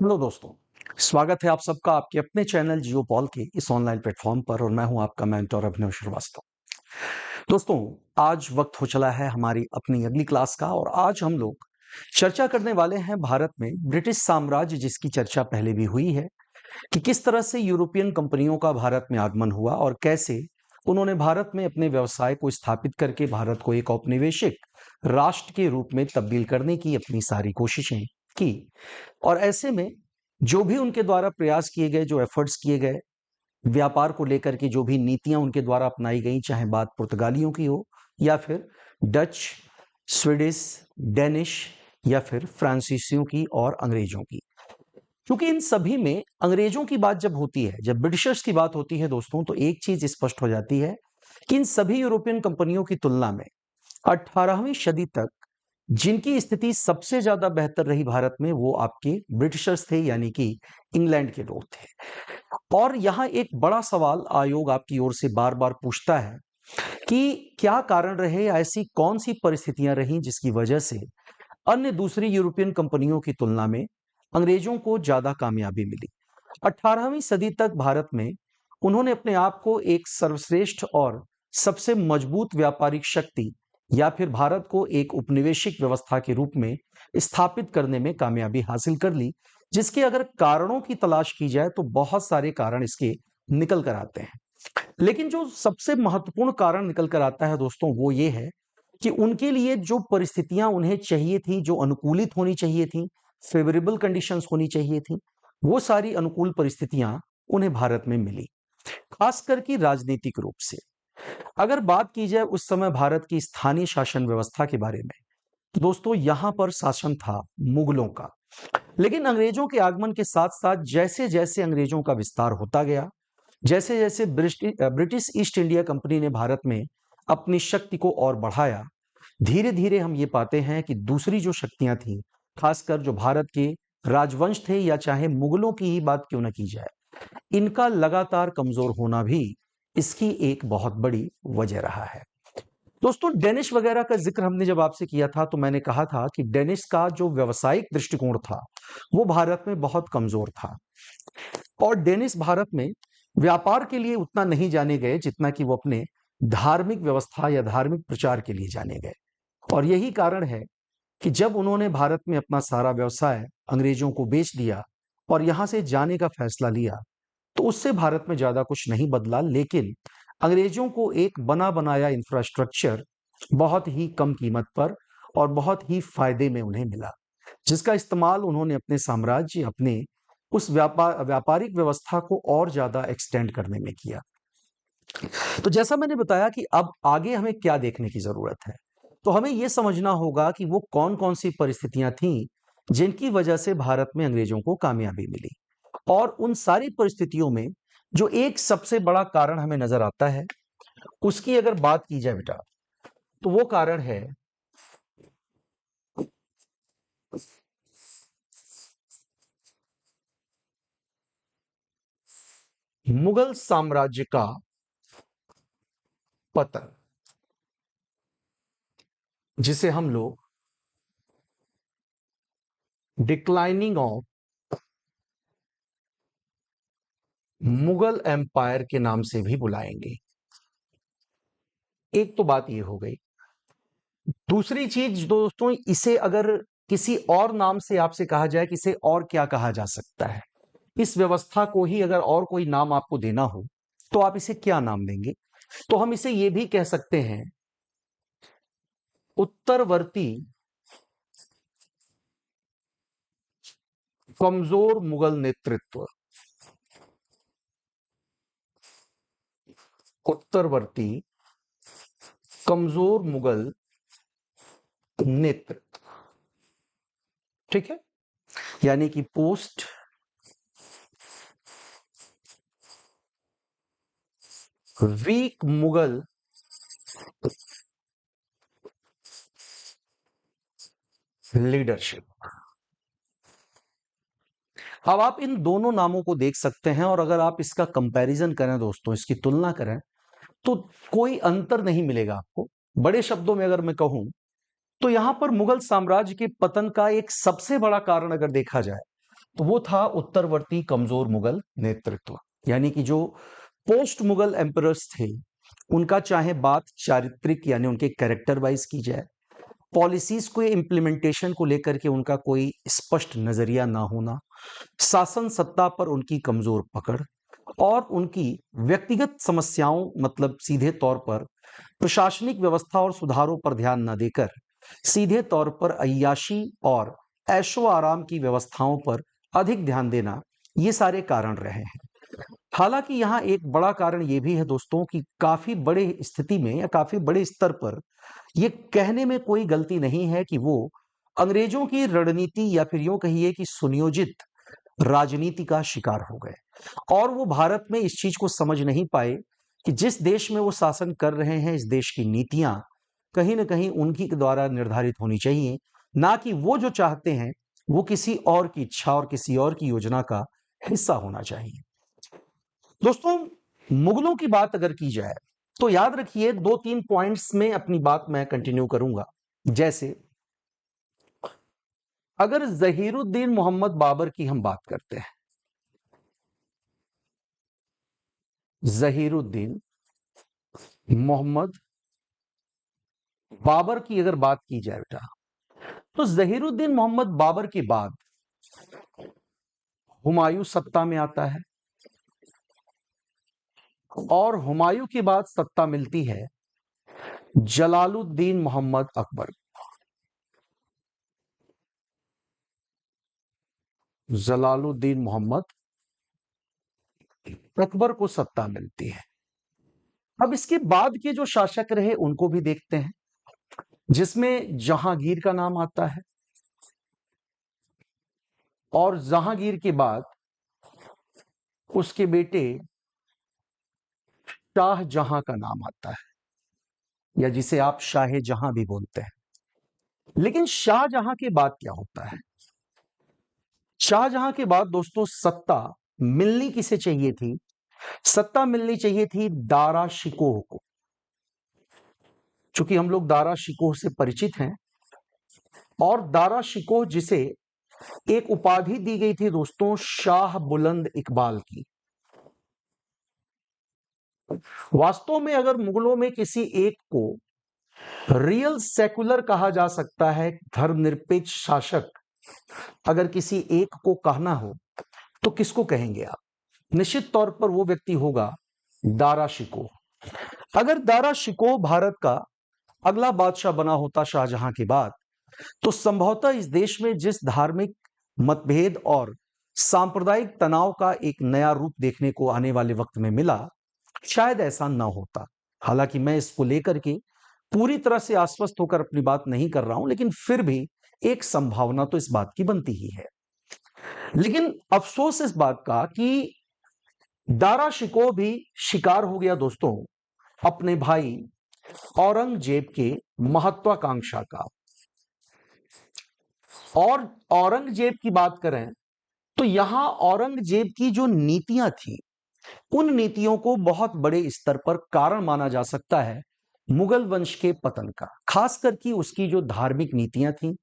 Hello दोस्तों। स्वागत है आप सबका आपके अपने चैनल जियो पॉल के इस ऑनलाइन प्लेटफॉर्म पर और मैं हूं आपका मेंटर अभिनव श्रीवास्तव। दोस्तों, आज वक्त हो चला है हमारी अपनी अगली क्लास का और आज हम लोग चर्चा करने वाले हैं भारत में ब्रिटिश साम्राज्य, जिसकी चर्चा पहले भी हुई है कि किस तरह से यूरोपियन कंपनियों का भारत में आगमन हुआ और कैसे उन्होंने भारत में अपने व्यवसाय को स्थापित करके भारत को एक औपनिवेशिक राष्ट्र के रूप में तब्दील करने की अपनी सारी कोशिशें की। और ऐसे में जो भी उनके द्वारा प्रयास किए गए, जो एफर्ट्स किए गए, व्यापार को लेकर के जो भी नीतियां उनके द्वारा अपनाई गई, चाहे बात पुर्तगालियों की हो या फिर डच, स्वीडिश, डेनिश या फिर फ्रांसीसियों की और अंग्रेजों की। क्योंकि इन सभी में अंग्रेजों की बात जब होती है, जब ब्रिटिशर्स की बात होती है दोस्तों, तो एक चीज स्पष्ट हो जाती है कि इन सभी यूरोपियन कंपनियों की तुलना में 18वीं सदी तक जिनकी स्थिति सबसे ज्यादा बेहतर रही भारत में, वो आपके ब्रिटिशर्स थे, यानी कि इंग्लैंड के लोग थे। और यहां एक बड़ा सवाल आयोग आपकी ओर से बार बार पूछता है कि क्या कारण रहे, ऐसी कौन सी परिस्थितियां रहीं जिसकी वजह से अन्य दूसरी यूरोपियन कंपनियों की तुलना में अंग्रेजों को ज्यादा कामयाबी मिली। 18वीं सदी तक भारत में उन्होंने अपने आप को एक सर्वश्रेष्ठ और सबसे मजबूत व्यापारिक शक्ति या फिर भारत को एक उपनिवेशिक व्यवस्था के रूप में स्थापित करने में कामयाबी हासिल कर ली, जिसके अगर कारणों की तलाश की जाए तो बहुत सारे कारण इसके निकल कर आते हैं। लेकिन जो सबसे महत्वपूर्ण कारण निकल कर आता है दोस्तों, वो ये है कि उनके लिए जो परिस्थितियां उन्हें चाहिए थी, जो अनुकूलित होनी चाहिए थी, फेवरेबल कंडीशंस होनी चाहिए थी, वो सारी अनुकूल परिस्थितियां उन्हें भारत में मिली, खासकर की राजनीतिक रूप से। अगर बात की जाए उस समय भारत की स्थानीय शासन व्यवस्था के बारे में, तो दोस्तों यहां पर शासन था मुगलों का। लेकिन अंग्रेजों के आगमन के साथ साथ जैसे जैसे अंग्रेजों का विस्तार होता गया, जैसे जैसे ब्रिटिश ईस्ट इंडिया कंपनी ने भारत में अपनी शक्ति को और बढ़ाया, धीरे धीरे हम ये पाते हैं कि दूसरी जो शक्तियां थीं, खासकर जो भारत के राजवंश थे या चाहे मुगलों की ही बात क्यों न की जाए, इनका लगातार कमजोर होना भी इसकी एक बहुत बड़ी वजह रहा है। दोस्तों, डेनिश वगैरह का जिक्र हमने जब आपसे किया था तो मैंने कहा था कि डेनिश का जो व्यावसायिक दृष्टिकोण था वो भारत में बहुत कमजोर था और डेनिश भारत में व्यापार के लिए उतना नहीं जाने गए जितना कि वो अपने धार्मिक व्यवस्था या धार्मिक प्रचार के लिए जाने गए। और यही कारण है कि जब उन्होंने भारत में अपना सारा व्यवसाय अंग्रेजों को बेच दिया और यहां से जाने का फैसला लिया, तो उससे भारत में ज्यादा कुछ नहीं बदला, लेकिन अंग्रेजों को एक बना बनाया इंफ्रास्ट्रक्चर बहुत ही कम कीमत पर और बहुत ही फायदे में उन्हें मिला, जिसका इस्तेमाल उन्होंने अपने साम्राज्य, अपने उस व्यापारिक व्यवस्था को और ज्यादा एक्सटेंड करने में किया। तो जैसा मैंने बताया कि अब आगे हमें क्या देखने की जरूरत है, तो हमें यह समझना होगा कि वो कौन कौन सी परिस्थितियां थीं जिनकी वजह से भारत में अंग्रेजों को कामयाबी मिली। और उन सारी परिस्थितियों में जो एक सबसे बड़ा कारण हमें नजर आता है, उसकी अगर बात की जाए बेटा, तो वो कारण है मुगल साम्राज्य का पतन, जिसे हम लोग डिक्लाइनिंग ऑफ मुगल एम्पायर के नाम से भी बुलाएंगे। एक तो बात यह हो गई। दूसरी चीज दोस्तों, इसे अगर किसी और नाम से आपसे कहा जाए कि इसे और क्या कहा जा सकता है, इस व्यवस्था को ही अगर और कोई नाम आपको देना हो तो आप इसे क्या नाम देंगे? तो हम इसे यह भी कह सकते हैं उत्तरवर्ती कमजोर मुगल नेतृत्व। उत्तरवर्ती कमजोर मुगल नेतृत्व, ठीक है, यानी कि पोस्ट वीक मुगल लीडरशिप। अब आप इन दोनों नामों को देख सकते हैं और अगर आप इसका कंपैरिजन करें दोस्तों, इसकी तुलना करें, तो कोई अंतर नहीं मिलेगा आपको। बड़े शब्दों में अगर मैं कहूं तो यहां पर मुगल साम्राज्य के पतन का एक सबसे बड़ा कारण अगर देखा जाए तो वो था उत्तरवर्ती कमजोर मुगल नेतृत्व, यानी कि जो पोस्ट मुगल एम्परर्स थे उनका चाहे बात चारित्रिक यानी उनके कैरेक्टर वाइज की जाए, पॉलिसीज को इम्प्लीमेंटेशन को लेकर के उनका कोई स्पष्ट नजरिया ना होना, शासन सत्ता पर उनकी कमजोर पकड़ और उनकी व्यक्तिगत समस्याओं मतलब सीधे तौर पर प्रशासनिक व्यवस्था और सुधारों पर ध्यान न देकर सीधे तौर पर अय्याशी और ऐशो आराम की व्यवस्थाओं पर अधिक ध्यान देना, ये सारे कारण रहे हैं। हालांकि यहाँ एक बड़ा कारण ये भी है दोस्तों कि काफी बड़े स्थिति में या काफी बड़े स्तर पर ये कहने में कोई गलती नहीं है कि वो अंग्रेजों की रणनीति या फिर यूं कहिए कि सुनियोजित राजनीति का शिकार हो गए और वो भारत में इस चीज को समझ नहीं पाए कि जिस देश में वो शासन कर रहे हैं, इस देश की नीतियां कहीं ना कहीं उनकी द्वारा निर्धारित होनी चाहिए, ना कि वो जो चाहते हैं वो किसी और की इच्छा और किसी और की योजना का हिस्सा होना चाहिए। दोस्तों, मुगलों की बात अगर की जाए तो याद रखिए 2-3 पॉइंट्स में अपनी बात मैं कंटिन्यू करूंगा। जैसे अगर जहीरुद्दीन मोहम्मद बाबर की हम बात करते हैं, जहीरुद्दीन मोहम्मद बाबर की अगर बात की जाए बेटा, तो जहीरुद्दीन मोहम्मद बाबर के बाद हुमायूं सत्ता में आता है और हुमायूं के बाद सत्ता मिलती है जलालुद्दीन मोहम्मद अकबर। जलालुद्दीन मोहम्मद अकबर को सत्ता मिलती है। अब इसके बाद के जो शासक रहे उनको भी देखते हैं, जिसमें जहांगीर का नाम आता है और जहांगीर के बाद उसके बेटे शाहजहां का नाम आता है, या जिसे आप शाहजहां भी बोलते हैं। लेकिन शाहजहां के बाद क्या होता है? शाहजहां के बाद दोस्तों सत्ता मिलनी किसे चाहिए थी? सत्ता मिलनी चाहिए थी दारा शिकोह को। चूंकि हम लोग दारा शिकोह से परिचित हैं और दारा शिकोह जिसे एक उपाधि दी गई थी दोस्तों शाह बुलंद इकबाल की। वास्तव में अगर मुगलों में किसी एक को रियल सेकुलर कहा जा सकता है, धर्मनिरपेक्ष शासक अगर किसी एक को कहना हो तो किसको कहेंगे आप? निश्चित तौर पर वो व्यक्ति होगा दारा शिकोह। अगर दारा शिकोह भारत का अगला बादशाह बना होता शाहजहां के बाद, तो संभवतः इस देश में जिस धार्मिक मतभेद और सांप्रदायिक तनाव का एक नया रूप देखने को आने वाले वक्त में मिला, शायद ऐसा ना होता। हालांकि मैं इसको लेकर के पूरी तरह से आश्वस्त होकर अपनी बात नहीं कर रहा हूं, लेकिन फिर भी एक संभावना तो इस बात की बनती ही है। लेकिन अफसोस इस बात का कि दारा शिकोह भी शिकार हो गया दोस्तों अपने भाई औरंगजेब के महत्वाकांक्षा का। और औरंगजेब की बात करें तो यहां औरंगजेब की जो नीतियां थी, उन नीतियों को बहुत बड़े स्तर पर कारण माना जा सकता है मुगल वंश के पतन का। खासकर कि उसकी जो धार्मिक नीतियां थी,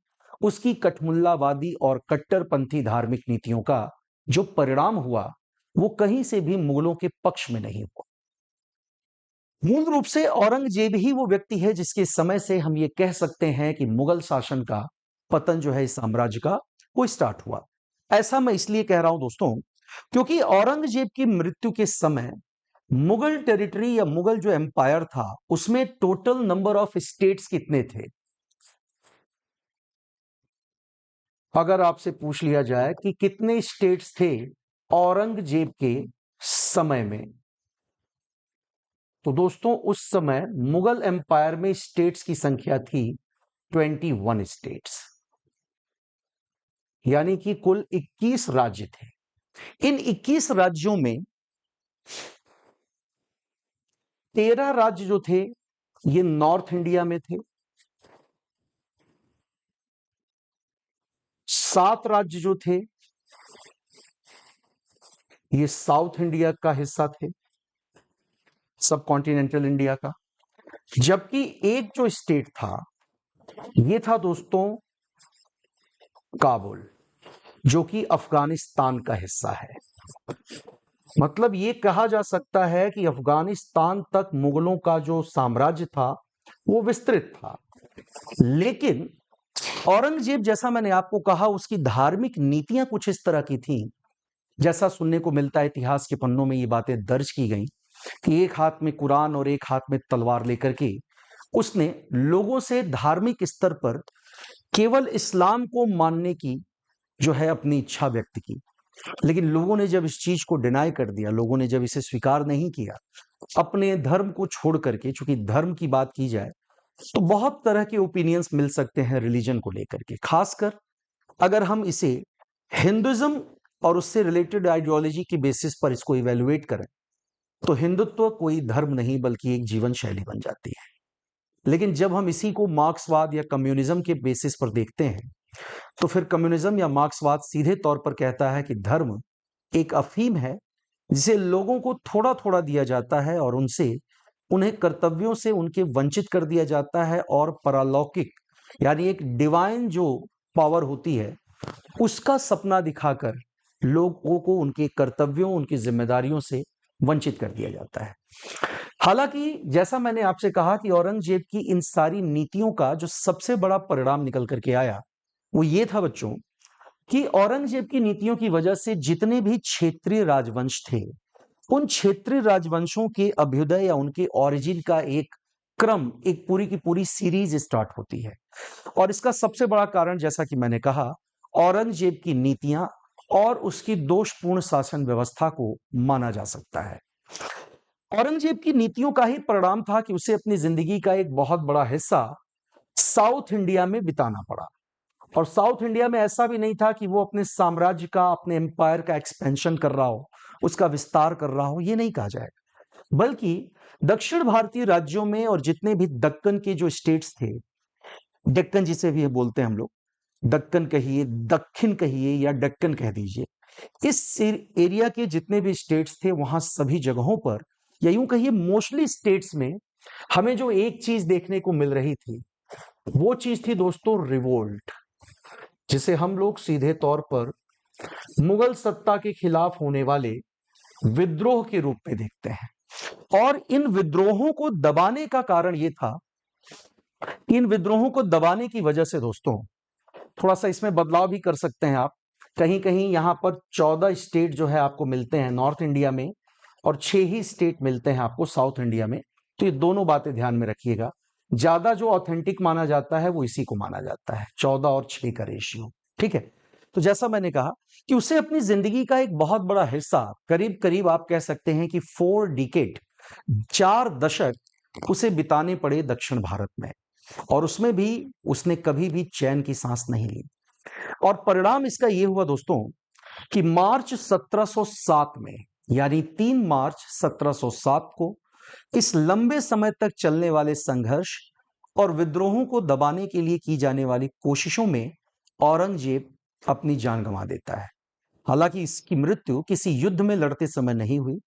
उसकी कठमुल्लावादी और कट्टरपंथी धार्मिक नीतियों का जो परिणाम हुआ वो कहीं से भी मुगलों के पक्ष में नहीं हुआ। मूल रूप से औरंगजेब ही वो व्यक्ति है जिसके समय से हम ये कह सकते हैं कि मुगल शासन का पतन जो है इस साम्राज्य का वो स्टार्ट हुआ। ऐसा मैं इसलिए कह रहा हूं दोस्तों क्योंकि औरंगजेब की मृत्यु के समय मुगल टेरिटरी या मुगल जो एम्पायर था उसमें टोटल नंबर ऑफ स्टेट्स कितने थे? अगर आपसे पूछ लिया जाए कि कितने स्टेट्स थे औरंगजेब के समय में, तो दोस्तों उस समय मुगल एम्पायर में स्टेट्स की संख्या थी 21 स्टेट्स, यानी कि कुल 21 राज्य थे। इन 21 राज्यों में 13 राज्य जो थे ये नॉर्थ इंडिया में थे, 7 राज्य जो थे ये साउथ इंडिया का हिस्सा थे, सब कॉन्टिनेंटल इंडिया का। जबकि एक जो स्टेट था ये था दोस्तों काबुल। जो कि अफगानिस्तान का हिस्सा है। मतलब ये कहा जा सकता है कि अफगानिस्तान तक मुगलों का जो साम्राज्य था वो विस्तृत था। लेकिन औरंगजेब, जैसा मैंने आपको कहा, उसकी धार्मिक नीतियां कुछ इस तरह की थीं, जैसा सुनने को मिलता है, इतिहास के पन्नों में ये बातें दर्ज की गई कि एक हाथ में कुरान और एक हाथ में तलवार लेकर के उसने लोगों से धार्मिक स्तर पर केवल इस्लाम को मानने की जो है अपनी इच्छा व्यक्त की। लेकिन लोगों ने जब इस चीज को डिनाई कर दिया, लोगों ने जब इसे स्वीकार नहीं किया, अपने धर्म को छोड़ करके, चूंकि धर्म की बात की जाए तो बहुत तरह के ओपिनियंस मिल सकते हैं रिलीजन को लेकर के। खासकर अगर हम इसे हिंदुइज्म और उससे रिलेटेड आइडियोलॉजी के बेसिस पर इसको इवेलुएट करें तो हिंदुत्व कोई धर्म नहीं बल्कि एक जीवन शैली बन जाती है। लेकिन जब हम इसी को मार्क्सवाद या कम्युनिज्म के बेसिस पर देखते हैं तो फिर कम्युनिज्म या मार्क्सवाद सीधे तौर पर कहता है कि धर्म एक अफीम है जिसे लोगों को थोड़ा थोड़ा दिया जाता है और उनसे उन्हें कर्तव्यों से उनके वंचित कर दिया जाता है, और परालौकिक यानी एक डिवाइन जो पावर होती है उसका सपना दिखाकर लोगों को उनके कर्तव्यों, उनकी जिम्मेदारियों से वंचित कर दिया जाता है। हालांकि जैसा मैंने आपसे कहा कि औरंगजेब की इन सारी नीतियों का जो सबसे बड़ा परिणाम निकल करके आया वो ये था बच्चों कि औरंगजेब की नीतियों की वजह से जितने भी क्षेत्रीय राजवंश थे, उन क्षेत्रीय राजवंशों के अभ्युदय या उनके ओरिजिन का एक क्रम, एक पूरी की पूरी सीरीज स्टार्ट होती है। और इसका सबसे बड़ा कारण, जैसा कि मैंने कहा, औरंगजेब की नीतियां और उसकी दोषपूर्ण शासन व्यवस्था को माना जा सकता है। औरंगजेब की नीतियों का ही परिणाम था कि उसे अपनी जिंदगी का एक बहुत बड़ा हिस्सा साउथ इंडिया में बिताना पड़ा। और साउथ इंडिया में ऐसा भी नहीं था कि वो अपने साम्राज्य का, अपने एम्पायर का एक्सपेंशन कर रहा हो, उसका विस्तार कर रहा हो, ये नहीं कहा जाए, बल्कि दक्षिण भारतीय राज्यों में और जितने भी दक्कन के जो स्टेट्स थे, दक्कन जिसे भी बोलते हैं हम लोग, दक्कन कहिए, दक्षिण कहिए या दक्कन कह दीजिए, इस एरिया के जितने भी स्टेट्स थे वहां सभी जगहों पर, या यूं कहिए मोस्टली स्टेट्स में, हमें जो एक चीज देखने को मिल रही थी वो चीज थी दोस्तों रिवोल्ट, जिसे हम लोग सीधे तौर पर मुगल सत्ता के खिलाफ होने वाले विद्रोह के रूप में देखते हैं। और इन विद्रोहों को दबाने का कारण यह था, इन विद्रोहों को दबाने की वजह से दोस्तों थोड़ा सा इसमें बदलाव भी कर सकते हैं आप। कहीं कहीं यहां पर 14 स्टेट जो है आपको मिलते हैं नॉर्थ इंडिया में, और 6 ही स्टेट मिलते हैं आपको साउथ इंडिया में। तो ये दोनों बातें ध्यान में रखिएगा। ज्यादा जो ऑथेंटिक माना जाता है वो इसी को माना जाता है, 14 और 6 का रेशियो। ठीक है। तो जैसा मैंने कहा कि उसे अपनी जिंदगी का एक बहुत बड़ा हिस्सा, करीब करीब आप कह सकते हैं कि 4 डिकेड, 4 दशक उसे बिताने पड़े दक्षिण भारत में, और उसमें भी उसने कभी भी चैन की सांस नहीं ली। और परिणाम इसका यह हुआ दोस्तों कि मार्च 1707 में, यानी 3 मार्च 1707 को, इस लंबे समय तक चलने वाले संघर्ष और विद्रोहों को दबाने के लिए की जाने वाली कोशिशों में औरंगजेब अपनी जान गंवा देता है। हालांकि इसकी मृत्यु किसी युद्ध में लड़ते समय नहीं हुई,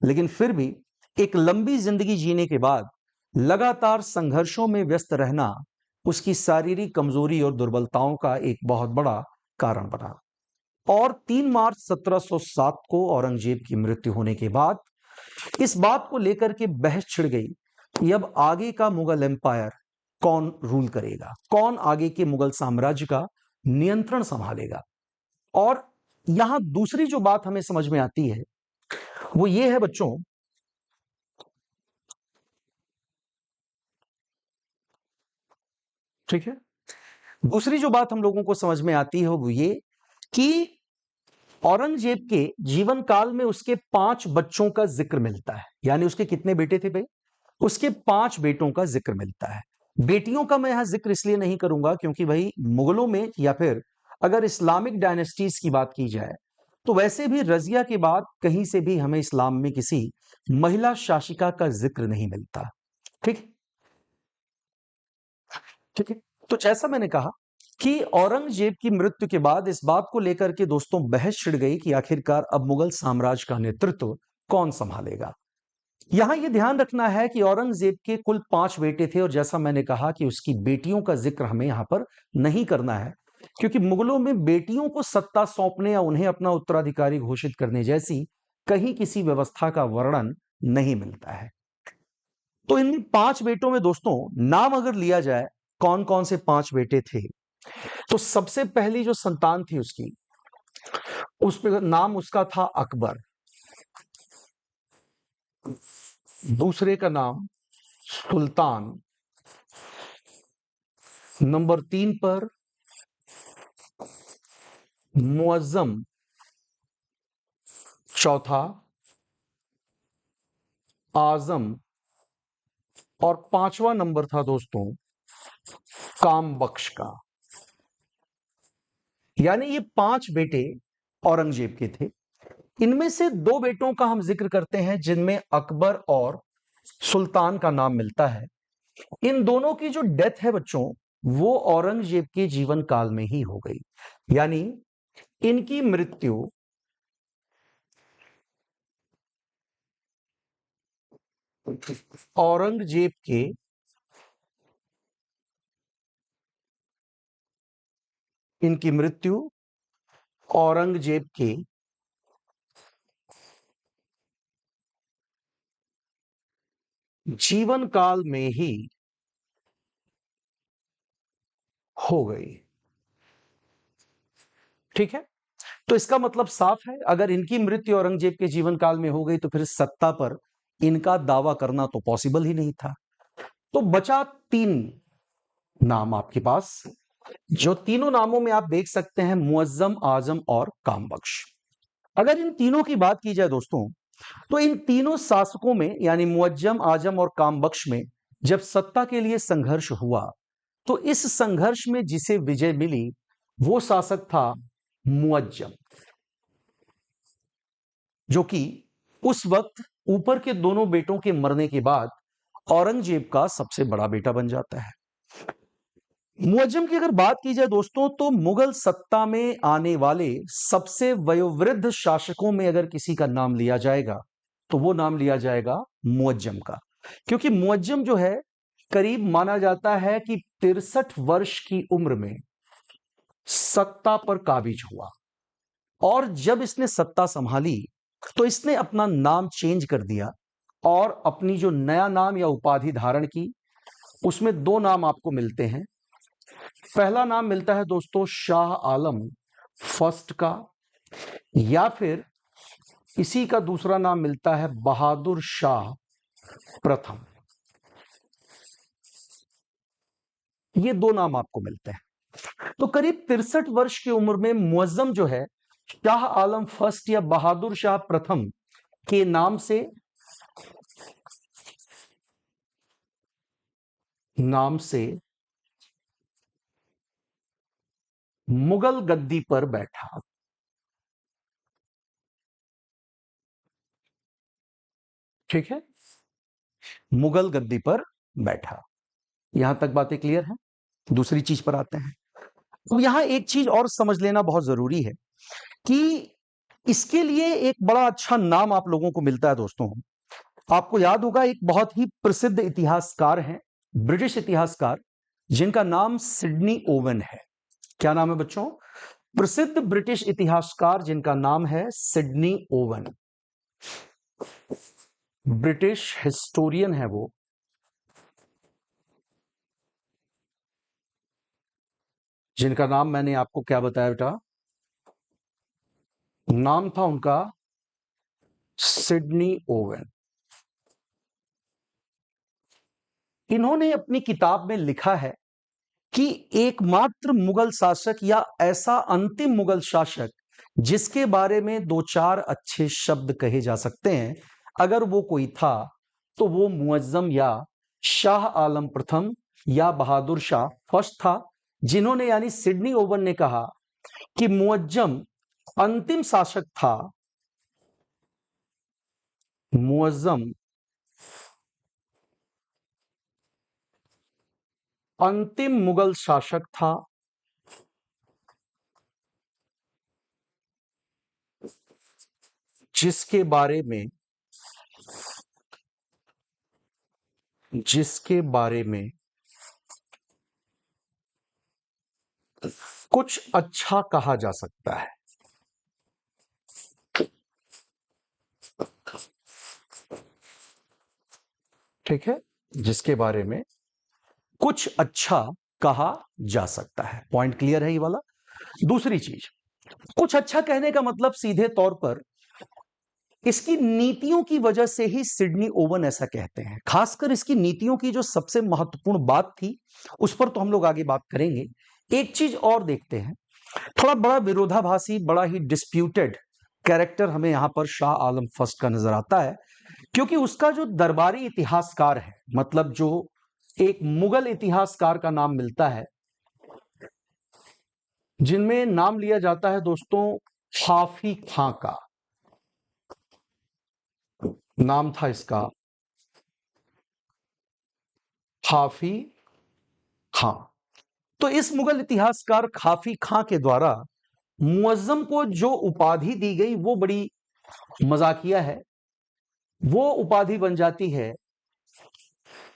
लेकिन फिर भी एक लंबी जिंदगी जीने के बाद लगातार संघर्षों में व्यस्त रहना उसकी शारीरिक कमजोरी और दुर्बलताओं का एक बहुत बड़ा कारण बना। और 3 मार्च 1707 को औरंगजेब की मृत्यु होने के बाद इस बात को लेकर के बहस छिड़ गई कि अब आगे का मुगल एम्पायर कौन रूल करेगा, कौन आगे के मुगल साम्राज्य का नियंत्रण संभालेगा। और यहां दूसरी जो बात हमें समझ में आती है वो ये है बच्चों, ठीक है, दूसरी जो बात हम लोगों को समझ में आती है वो ये कि औरंगजेब के जीवन काल में उसके 5 बच्चों का जिक्र मिलता है। यानी उसके कितने बेटे थे भाई? उसके 5 बेटों का जिक्र मिलता है। बेटियों का मैं यहां जिक्र इसलिए नहीं करूंगा क्योंकि भाई मुगलों में, या फिर अगर इस्लामिक डायनेस्टीज की बात की जाए, तो वैसे भी रजिया के बाद कहीं से भी हमें इस्लाम में किसी महिला शासिका का जिक्र नहीं मिलता। ठीक ठीक है। तो जैसा मैंने कहा कि औरंगजेब की मृत्यु के बाद इस बात को लेकर के दोस्तों बहस छिड़ गई कि आखिरकार अब मुगल साम्राज्य का नेतृत्व कौन संभालेगा। यहां यह ध्यान रखना है कि औरंगजेब के कुल 5 बेटे थे, और जैसा मैंने कहा कि उसकी बेटियों का जिक्र हमें यहां पर नहीं करना है, क्योंकि मुगलों में बेटियों को सत्ता सौंपने या उन्हें अपना उत्तराधिकारी घोषित करने जैसी कहीं किसी व्यवस्था का वर्णन नहीं मिलता है। तो इन 5 बेटों में दोस्तों नाम अगर लिया जाए, कौन कौन से 5 बेटे थे, तो सबसे पहली जो संतान थी उसकी, उस पे नाम उसका था अकबर। दूसरे का नाम सुल्तान। नंबर 3 पर मुअज्जम। चौथा आजम। और 5वां नंबर था दोस्तों काम बख्श का। यानी ये 5 बेटे औरंगजेब के थे। इनमें से 2 बेटों का हम जिक्र करते हैं जिनमें अकबर और सुल्तान का नाम मिलता है। इन दोनों की जो डेथ है बच्चों, वो औरंगजेब के जीवन काल में ही हो गई। यानी इनकी मृत्यु औरंगजेब के इनकी मृत्यु औरंगजेब के जीवन काल में ही हो गई। ठीक है, तो इसका मतलब साफ है, अगर इनकी मृत्यु औरंगजेब के जीवन काल में हो गई तो फिर सत्ता पर इनका दावा करना तो पॉसिबल ही नहीं था। तो बचा 3 नाम आपके पास, जो तीनों नामों में आप देख सकते हैं मुअज्जम, आजम और कामबख्श। अगर इन तीनों की बात की जाए दोस्तों, तो इन तीनों शासकों में यानी मुअज्जम, आजम और कामबख्श में जब सत्ता के लिए संघर्ष हुआ, तो इस संघर्ष में जिसे विजय मिली वो शासक था मुअज्जम, जो कि उस वक्त ऊपर के दोनों बेटों के मरने के बाद औरंगजेब का सबसे बड़ा बेटा बन जाता है। मुअज्जम की अगर बात की जाए दोस्तों, तो मुगल सत्ता में आने वाले सबसे वयोवृद्ध शासकों में अगर किसी का नाम लिया जाएगा तो वो नाम लिया जाएगा मुअज्जम का। क्योंकि मुअज्जम जो है, करीब माना जाता है कि 63 वर्ष की उम्र में सत्ता पर काबिज हुआ। और जब इसने सत्ता संभाली तो इसने अपना नाम चेंज कर दिया और अपनी जो नया नाम या उपाधि धारण की, उसमें 2 नाम आपको मिलते हैं। पहला नाम मिलता है दोस्तों शाह आलम फर्स्ट का, या फिर इसी का दूसरा नाम मिलता है बहादुर शाह प्रथम। ये 2 नाम आपको मिलते हैं। तो करीब 63 वर्ष की उम्र में मुअज्जम जो है, शाह आलम फर्स्ट या बहादुर शाह प्रथम के नाम से मुगल गद्दी पर बैठा। ठीक है, मुगल गद्दी पर बैठा। यहां तक बातें क्लियर है। दूसरी चीज पर आते हैं। तो यहां एक चीज और समझ लेना बहुत जरूरी है कि इसके लिए एक बड़ा अच्छा नाम आप लोगों को मिलता है दोस्तों। आपको याद होगा, एक बहुत ही प्रसिद्ध इतिहासकार हैं, ब्रिटिश इतिहासकार, जिनका नाम सिडनी ओवन है। क्या नाम है बच्चों? प्रसिद्ध ब्रिटिश इतिहासकार जिनका नाम है सिडनी ओवन। ब्रिटिश हिस्टोरियन है वो, जिनका नाम मैंने आपको क्या बताया बेटा? नाम था उनका सिडनी ओवन। इन्होंने अपनी किताब में लिखा है कि एकमात्र मुगल शासक या ऐसा अंतिम मुगल शासक जिसके बारे में 2-4 अच्छे शब्द कहे जा सकते हैं, अगर वो कोई था तो वो मुअज्जम या शाह आलम प्रथम या बहादुर शाह फर्स्ट था। जिन्होंने यानी सिडनी ओवन ने कहा कि मुअज्जम अंतिम शासक था, मुअज्जम अंतिम मुगल शासक था जिसके बारे में जिसके बारे में कुछ अच्छा कहा जा सकता है। ठीक है, जिसके बारे में कुछ अच्छा कहा जा सकता है। पॉइंट क्लियर है ये वाला। दूसरी चीज, कुछ अच्छा कहने का मतलब सीधे तौर पर इसकी नीतियों की वजह से ही सिडनी ओवन ऐसा कहते हैं। खासकर इसकी नीतियों की जो सबसे महत्वपूर्ण बात थी उस पर तो हम लोग आगे बात करेंगे। एक चीज और देखते हैं, थोड़ा बड़ा विरोधाभासी, बड़ा ही डिस्प्यूटेड कैरेक्टर हमें यहां पर शाह आलम फर्स्ट का नजर आता है, क्योंकि उसका जो दरबारी इतिहासकार है, मतलब जो एक मुगल इतिहासकार का नाम मिलता है, जिनमें नाम लिया जाता है दोस्तों हाफी खां का, नाम था इसका हाफी खां। तो इस मुगल इतिहासकार खाफी खां के द्वारा मुअज्जम को जो उपाधि दी गई वो बड़ी मजाकिया है। वो उपाधि बन जाती है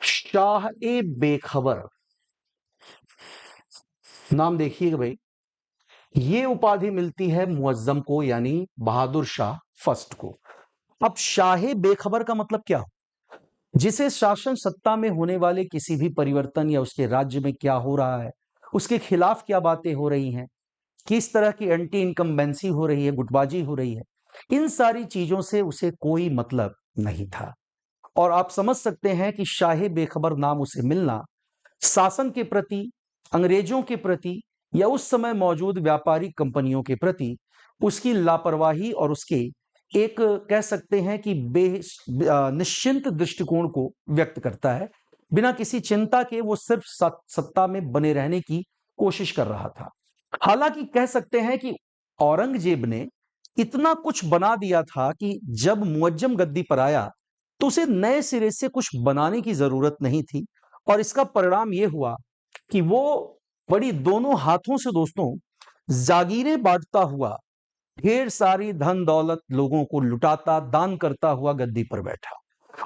शाह ए बेखबर। नाम देखिएगा भाई, ये उपाधि मिलती है मुअज्जम को, यानी बहादुर शाह फर्स्ट को। अब शाहे बेखबर का मतलब क्या हो? जिसे शासन सत्ता में होने वाले किसी भी परिवर्तन या उसके राज्य में क्या हो रहा है, उसके खिलाफ क्या बातें हो रही हैं, किस तरह की एंटी इनकम्बेंसी हो रही है, गुटबाजी हो रही है, इन सारी चीजों से उसे कोई मतलब नहीं था। और आप समझ सकते हैं कि शाहे बेखबर नाम उसे मिलना शासन के प्रति, अंग्रेजों के प्रति या उस समय मौजूद व्यापारिक कंपनियों के प्रति उसकी लापरवाही और उसके एक कह सकते हैं कि निश्चिंत दृष्टिकोण को व्यक्त करता है। बिना किसी चिंता के वो सिर्फ सत्ता में बने रहने की कोशिश कर रहा था। हालांकि कह सकते हैं कि औरंगजेब ने इतना कुछ बना दिया था कि जब मुअज्जम गद्दी पर आया तो उसे नए सिरे से कुछ बनाने की जरूरत नहीं थी। और इसका परिणाम यह हुआ कि वो बड़ी दोनों हाथों से दोस्तों जागीरें बांटता हुआ, ढेर सारी धन दौलत लोगों को लुटाता, दान करता हुआ गद्दी पर बैठा।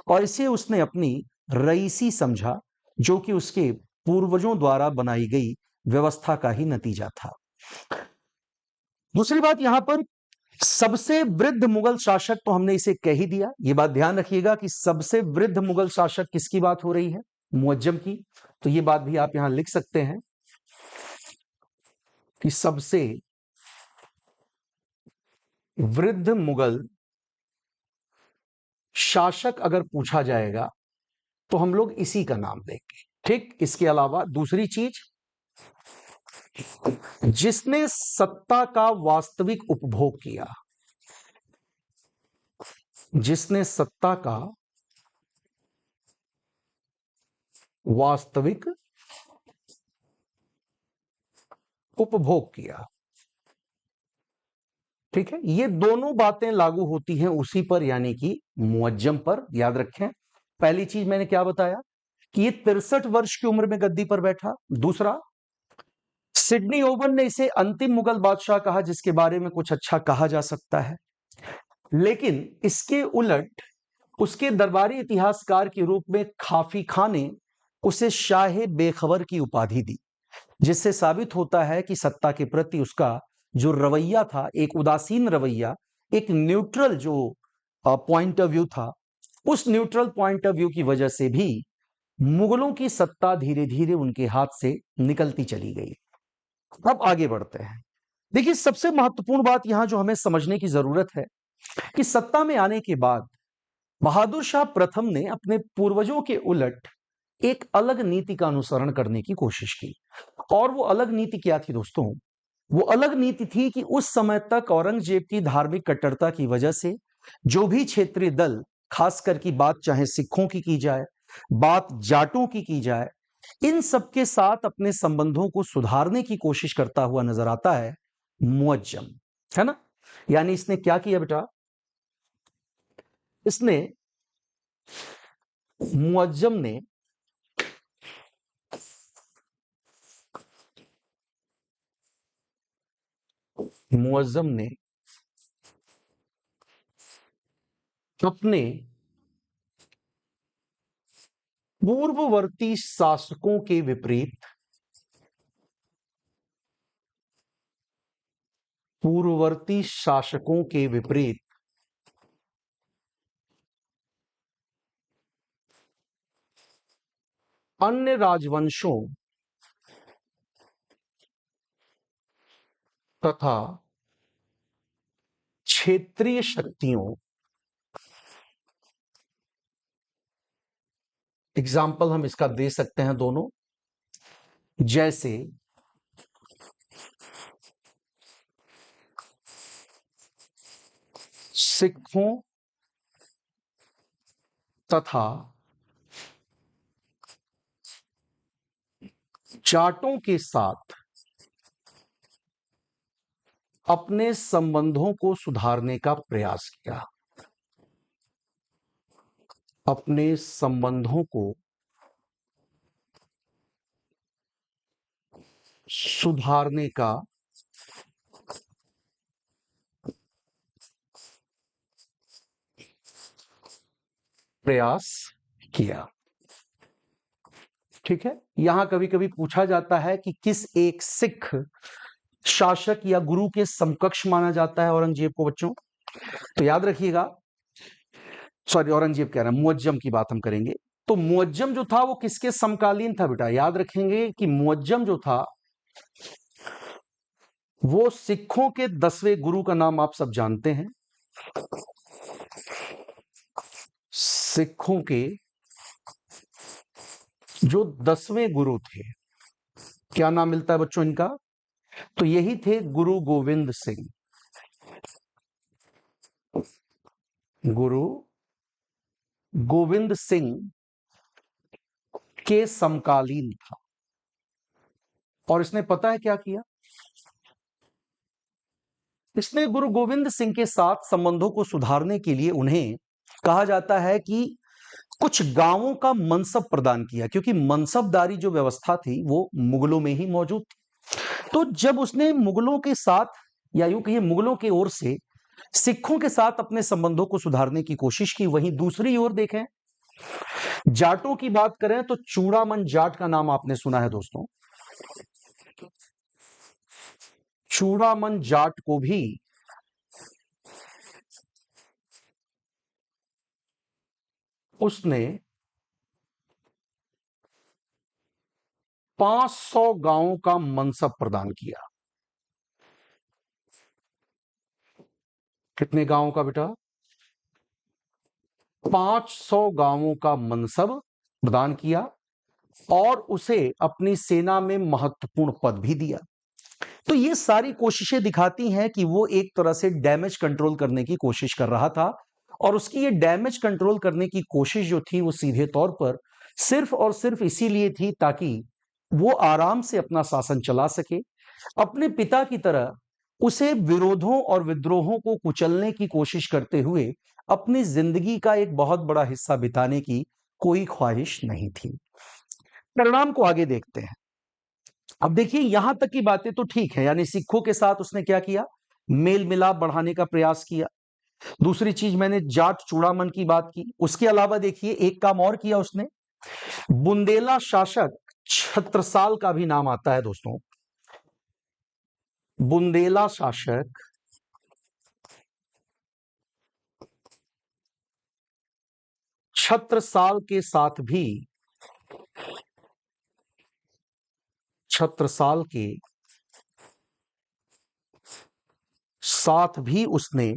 और इसे उसने अपनी रईसी समझा, जो कि उसके पूर्वजों द्वारा बनाई गई व्यवस्था का ही नतीजा था। दूसरी बात, यहां पर सबसे वृद्ध मुगल शासक तो हमने इसे कह ही दिया। यह बात ध्यान रखिएगा कि सबसे वृद्ध मुगल शासक किसकी बात हो रही है? मुअज्जम की। तो यह बात भी आप यहां लिख सकते हैं कि सबसे वृद्ध मुगल शासक अगर पूछा जाएगा तो हम लोग इसी का नाम देंगे। ठीक, इसके अलावा दूसरी चीज, जिसने सत्ता का वास्तविक उपभोग किया, जिसने सत्ता का वास्तविक उपभोग किया। ठीक है, ये दोनों बातें लागू होती हैं उसी पर, यानी कि मुअज्जम पर। याद रखें, पहली चीज मैंने क्या बताया कि ये 63 वर्ष की उम्र में गद्दी पर बैठा। दूसरा, सिडनी ओवन ने इसे अंतिम मुगल बादशाह कहा जिसके बारे में कुछ अच्छा कहा जा सकता है। लेकिन इसके उलट उसके दरबारी इतिहासकार के रूप में खाफी खां ने उसे शाहे बेखबर की उपाधि दी, जिससे साबित होता है कि सत्ता के प्रति उसका जो रवैया था, एक उदासीन रवैया, एक न्यूट्रल जो पॉइंट ऑफ व्यू था, उस न्यूट्रल पॉइंट ऑफ व्यू की वजह से भी मुगलों की सत्ता धीरे धीरे उनके हाथ से निकलती चली गई। अब आगे बढ़ते हैं। देखिए, सबसे महत्वपूर्ण बात यहां जो हमें समझने की जरूरत है कि सत्ता में आने के बाद बहादुर शाह प्रथम ने अपने पूर्वजों के उलट एक अलग नीति का अनुसरण करने की कोशिश की। और वो अलग नीति क्या थी दोस्तों? वो अलग नीति थी कि उस समय तक औरंगजेब की धार्मिक कट्टरता की वजह से जो भी क्षेत्रीय दल, खासकर की बात चाहे सिखों की जाए, बात जाटों की जाए, इन सबके साथ अपने संबंधों को सुधारने की कोशिश करता हुआ नजर आता है मुअज्जम, है ना? यानी इसने क्या किया बेटा? इसने, मुअज्जम ने मुअज्जम ने अपने पूर्ववर्ती शासकों के विपरीत पूर्ववर्ती शासकों के विपरीत अन्य राजवंशों तथा क्षेत्रीय शक्तियों, एग्जाम्पल हम इसका दे सकते हैं दोनों, जैसे सिखों तथा जाटों के साथ अपने संबंधों को सुधारने का प्रयास किया। अपने संबंधों को सुधारने का प्रयास किया। ठीक है, यहां कभी कभी पूछा जाता है कि किस एक सिख शासक या गुरु के समकक्ष माना जाता है औरंगजेब को बच्चों। तो याद रखिएगा, सॉरी औरंगजेब कह रहा है, मुअज्जम की बात हम करेंगे। तो मुअज्जम जो था वो किसके समकालीन था बेटा? याद रखेंगे कि मुअज्जम जो था वो सिखों के 10वें गुरु का नाम आप सब जानते हैं। सिखों के जो 10वें गुरु थे, क्या नाम मिलता है बच्चों इनका? तो यही थे गुरु गोविंद सिंह। गुरु गोविंद सिंह के समकालीन था। और इसने पता है क्या किया? इसने गुरु गोविंद सिंह के साथ संबंधों को सुधारने के लिए उन्हें कहा जाता है कि कुछ गांवों का मनसब प्रदान किया, क्योंकि मनसबदारी जो व्यवस्था थी वो मुगलों में ही मौजूद थी। तो जब उसने मुगलों के साथ, या यूं कहिए मुगलों की ओर से सिखों के साथ अपने संबंधों को सुधारने की कोशिश की, वहीं दूसरी ओर देखें जाटों की बात करें तो चूड़ामन जाट का नाम आपने सुना है दोस्तों। चूड़ामन जाट को भी उसने 500 गांवों का मनसब प्रदान किया। कितने गांवों का बेटा? 500 गांवों का मनसब प्रदान किया और उसे अपनी सेना में महत्वपूर्ण पद भी दिया। तो ये सारी कोशिशें दिखाती हैं कि वो एक तरह से डैमेज कंट्रोल करने की कोशिश कर रहा था, और उसकी ये डैमेज कंट्रोल करने की कोशिश जो थी वो सीधे तौर पर सिर्फ और सिर्फ इसीलिए थी ताकि वो आराम से अपना शासन चला सके। अपने पिता की तरह उसे विरोधों और विद्रोहों को कुचलने की कोशिश करते हुए अपनी जिंदगी का एक बहुत बड़ा हिस्सा बिताने की कोई ख्वाहिश नहीं थी। परिणाम को आगे देखते हैं। अब देखिए, यहां तक की बातें तो ठीक है, यानी सिखों के साथ उसने क्या किया? मेल मिलाप बढ़ाने का प्रयास किया। दूसरी चीज, मैंने जाट चूड़ामन की बात की। उसके अलावा देखिए एक काम और किया उसने, बुंदेला शासक छत्रसाल का भी नाम आता है दोस्तों। बुंदेला शासक छत्रसाल के साथ भी, छत्रसाल के साथ भी उसने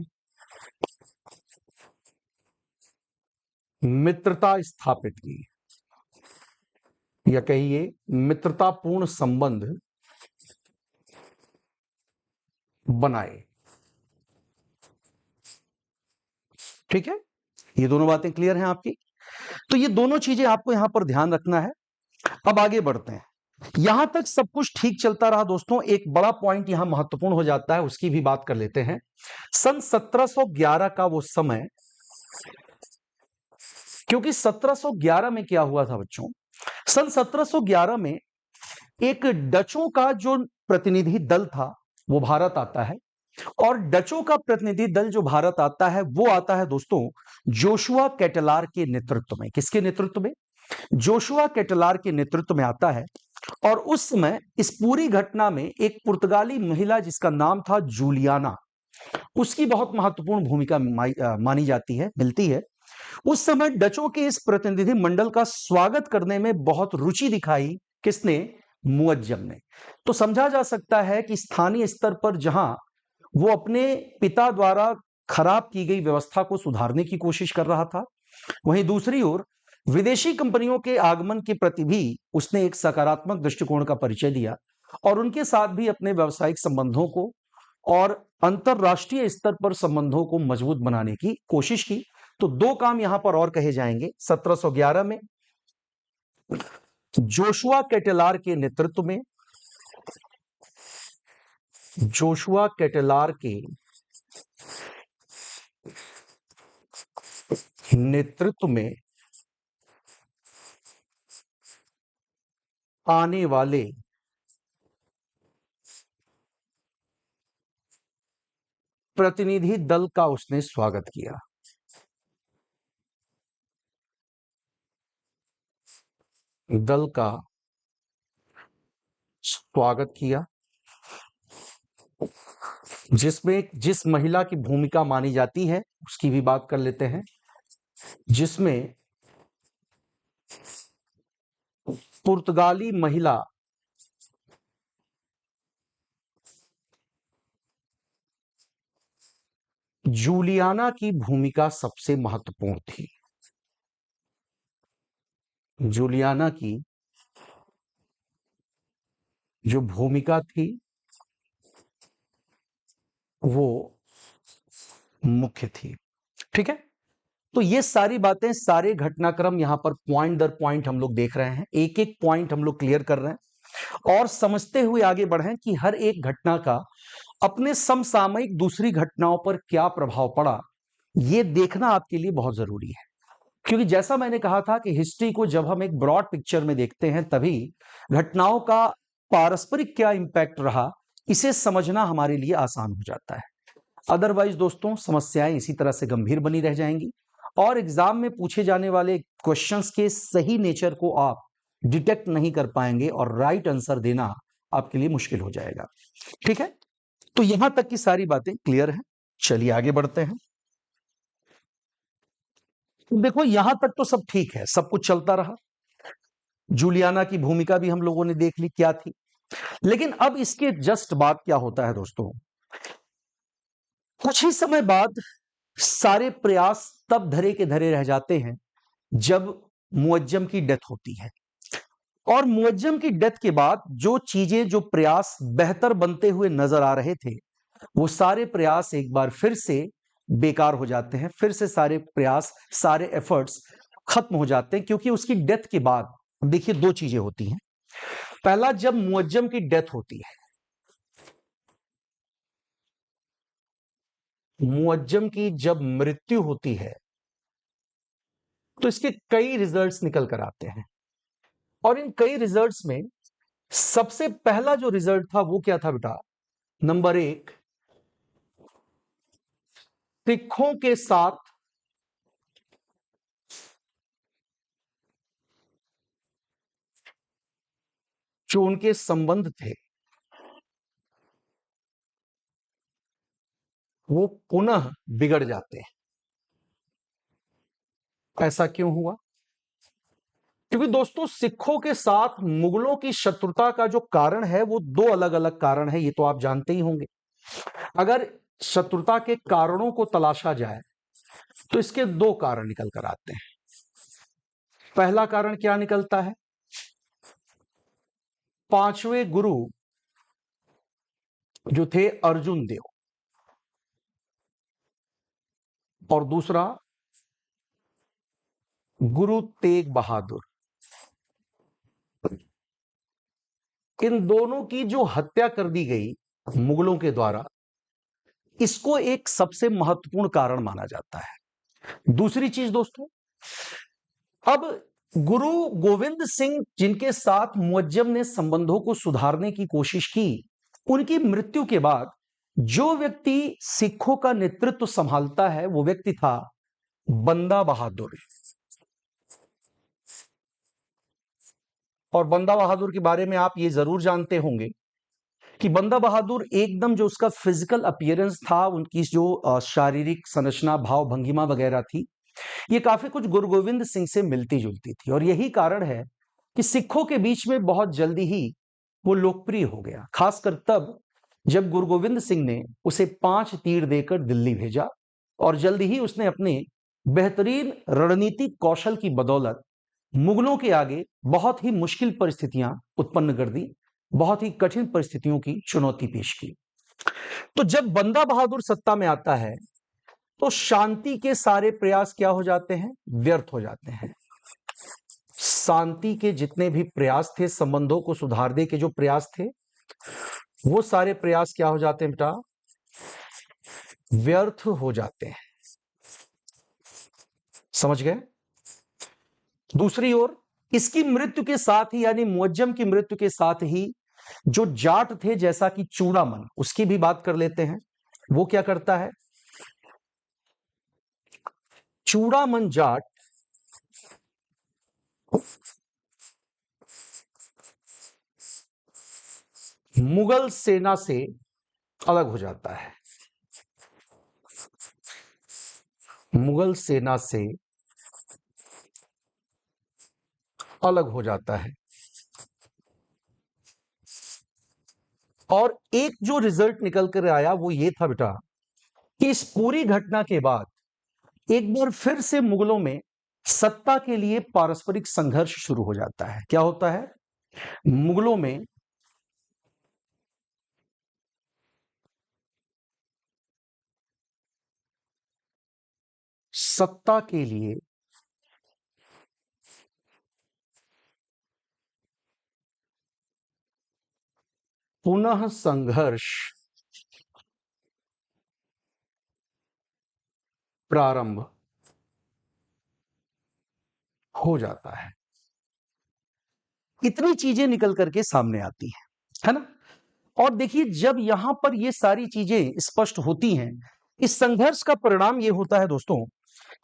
मित्रता स्थापित की, या कहिए मित्रतापूर्ण संबंध बनाए। ठीक है, ये दोनों बातें क्लियर हैं आपकी? तो ये दोनों चीजें आपको यहां पर ध्यान रखना है। अब आगे बढ़ते हैं। यहां तक सब कुछ ठीक चलता रहा दोस्तों, एक बड़ा पॉइंट यहां महत्वपूर्ण हो जाता है, उसकी भी बात कर लेते हैं। सन 1711 का वो समय, क्योंकि 1711 में क्या हुआ था बच्चों? सन 1711 में एक डचों का जो प्रतिनिधि दल था वो भारत आता है, और डचों का प्रतिनिधि दल जो भारत आता है वो आता है दोस्तों जोशुआ कैटलार के नेतृत्व में। किसके नेतृत्व में? जोशुआ कैटलार के नेतृत्व में आता है। और उस समय इस पूरी घटना में एक पुर्तगाली महिला जिसका नाम था जूलियाना, उसकी बहुत महत्वपूर्ण भूमिका मानी जाती है, मिलती है। उस समय डचों के इस प्रतिनिधि मंडल का स्वागत करने में बहुत रुचि दिखाई किसने? मुअज्जम ने। तो समझा जा सकता है कि स्थानीय स्तर पर जहां वो अपने पिता द्वारा खराब की गई व्यवस्था को सुधारने की कोशिश कर रहा था, वहीं दूसरी ओर विदेशी कंपनियों के आगमन के प्रति भी उसने एक सकारात्मक दृष्टिकोण का परिचय दिया और उनके साथ भी अपने व्यावसायिक संबंधों को और अंतरराष्ट्रीय स्तर पर संबंधों को मजबूत बनाने की कोशिश की। तो दो काम यहां पर और कहे जाएंगे। 1711 में जोशुआ कैटेलार के नेतृत्व में, जोशुआ कैटेलार के नेतृत्व में आने वाले प्रतिनिधि दल का उसने स्वागत किया। दल का स्वागत किया जिसमें जिस महिला की भूमिका मानी जाती है उसकी भी बात कर लेते हैं, जिसमें पुर्तगाली महिला जूलियाना की भूमिका सबसे महत्वपूर्ण थी। जूलियाना की जो भूमिका थी वो मुख्य थी। ठीक है, तो ये सारी बातें, सारे घटनाक्रम यहां पर पॉइंट दर पॉइंट हम लोग देख रहे हैं, एक एक पॉइंट हम लोग क्लियर कर रहे हैं और समझते हुए आगे बढ़े कि हर एक घटना का अपने समसामयिक दूसरी घटनाओं पर क्या प्रभाव पड़ा, ये देखना आपके लिए बहुत जरूरी है। क्योंकि जैसा मैंने कहा था कि हिस्ट्री को जब हम एक ब्रॉड पिक्चर में देखते हैं तभी घटनाओं का पारस्परिक क्या इंपैक्ट रहा, इसे समझना हमारे लिए आसान हो जाता है। अदरवाइज दोस्तों समस्याएं इसी तरह से गंभीर बनी रह जाएंगी और एग्जाम में पूछे जाने वाले क्वेश्चंस के सही नेचर को आप डिटेक्ट नहीं कर पाएंगे और राइट आंसर देना आपके लिए मुश्किल हो जाएगा। ठीक है, तो यहां तक की सारी बातें क्लियर है। चलिए आगे बढ़ते हैं। देखो यहां तक तो सब ठीक है, सब कुछ चलता रहा, जूलियाना की भूमिका भी हम लोगों ने देख ली क्या थी। लेकिन अब इसके जस्ट बाद क्या होता है दोस्तों, कुछ ही समय बाद सारे प्रयास तब धरे के धरे रह जाते हैं जब मुअज्जम की डेथ होती है। और मुअज्जम की डेथ के बाद जो चीजें, जो प्रयास बेहतर बनते हुए नजर आ रहे थे, वो सारे प्रयास एक बार फिर से बेकार हो जाते हैं, फिर से सारे प्रयास, सारे एफर्ट्स खत्म हो जाते हैं। क्योंकि उसकी डेथ के बाद देखिए दो चीजें होती हैं। पहला, जब मुअज्जम की डेथ होती है, मुअज्जम की जब मृत्यु होती है तो इसके कई रिजल्ट्स निकल कर आते हैं और इन कई रिजल्ट्स में सबसे पहला जो रिजल्ट था वो क्या था बेटा? नंबर एक, सिखों के साथ जो उनके संबंध थे वो पुनः बिगड़ जाते हैं। ऐसा क्यों हुआ? क्योंकि दोस्तों सिखों के साथ मुगलों की शत्रुता का जो कारण है वो दो अलग अलग कारण है, ये तो आप जानते ही होंगे। अगर शत्रुता के कारणों को तलाशा जाए तो इसके दो कारण निकल कर आते हैं। पहला कारण क्या निकलता है? पांचवें गुरु जो थे अर्जुन देव, और दूसरा गुरु तेग बहादुर। इन दोनों की जो हत्या कर दी गई मुगलों के द्वारा, इसको एक सबसे महत्वपूर्ण कारण माना जाता है। दूसरी चीज दोस्तों, अब गुरु गोविंद सिंह जिनके साथ मुअज्जम ने संबंधों को सुधारने की कोशिश की, उनकी मृत्यु के बाद जो व्यक्ति सिखों का नेतृत्व संभालता है वो व्यक्ति था बंदा बहादुर। और बंदा बहादुर के बारे में आप ये जरूर जानते होंगे कि बंदा बहादुर एकदम जो उसका फिजिकल अपीयरेंस था, उनकी जो शारीरिक संरचना, भाव भंगिमा वगैरह थी, ये काफी कुछ गुरु गोविंद सिंह से मिलती जुलती थी। और यही कारण है कि सिखों के बीच में बहुत जल्दी ही वो लोकप्रिय हो गया, खासकर तब जब गुरु गोविंद सिंह ने उसे 5 तीर देकर दिल्ली भेजा और जल्दी ही उसने अपने बेहतरीन रणनीतिक कौशल की बदौलत मुगलों के आगे बहुत ही मुश्किल परिस्थितियां उत्पन्न कर दी, बहुत ही कठिन परिस्थितियों की चुनौती पेश की। तो जब बंदा बहादुर सत्ता में आता है तो शांति के सारे प्रयास क्या हो जाते हैं? व्यर्थ हो जाते हैं। शांति के जितने भी प्रयास थे, संबंधों को सुधारने के जो प्रयास थे, वो सारे प्रयास क्या हो जाते हैं बेटा? व्यर्थ हो जाते हैं। समझ गए? दूसरी ओर इसकी मृत्यु के साथ ही, यानी मुअज्जम की मृत्यु के साथ ही, जो जाट थे जैसा कि चूड़ामन, उसकी भी बात कर लेते हैं। वो क्या करता है? चूड़ामन जाट मुगल सेना से अलग हो जाता है। मुगल सेना से अलग हो जाता है और एक जो रिजल्ट निकल कर आया वो ये था बेटा कि इस पूरी घटना के बाद एक बार फिर से मुगलों में सत्ता के लिए पारस्परिक संघर्ष शुरू हो जाता है। क्या होता है? मुगलों में सत्ता के लिए पुनः संघर्ष प्रारंभ हो जाता है। इतनी चीजें निकल करके सामने आती हैं, है ना? और देखिए, जब यहां पर ये सारी चीजें स्पष्ट होती हैं, इस संघर्ष का परिणाम ये होता है दोस्तों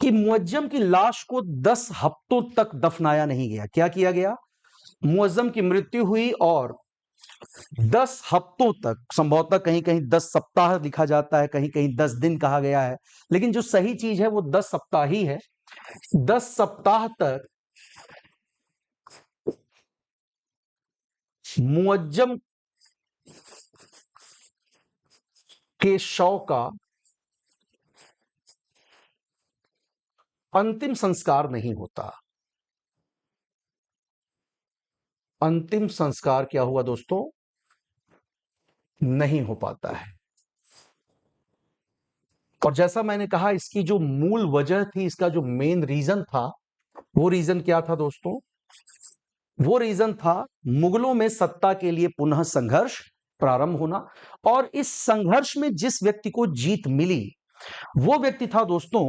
कि मुअज्जम की लाश को 10 हफ्तों तक दफनाया नहीं गया। क्या किया गया? मुअज्जम की मृत्यु हुई और 10 हफ्तों तक, संभवतः कहीं कहीं 10 सप्ताह लिखा जाता है, कहीं कहीं 10 दिन कहा गया है, लेकिन जो सही चीज है वो 10 सप्ताह ही है। 10 सप्ताह तक मुअज्जम के शव का अंतिम संस्कार नहीं होता। अंतिम संस्कार क्या हुआ दोस्तों? नहीं हो पाता है। और जैसा मैंने कहा, इसकी जो मूल वजह थी, इसका जो मेन रीजन था, वो रीजन क्या था दोस्तों? वो रीजन था मुगलों में सत्ता के लिए पुनः संघर्ष प्रारंभ होना। और इस संघर्ष में जिस व्यक्ति को जीत मिली वो व्यक्ति था दोस्तों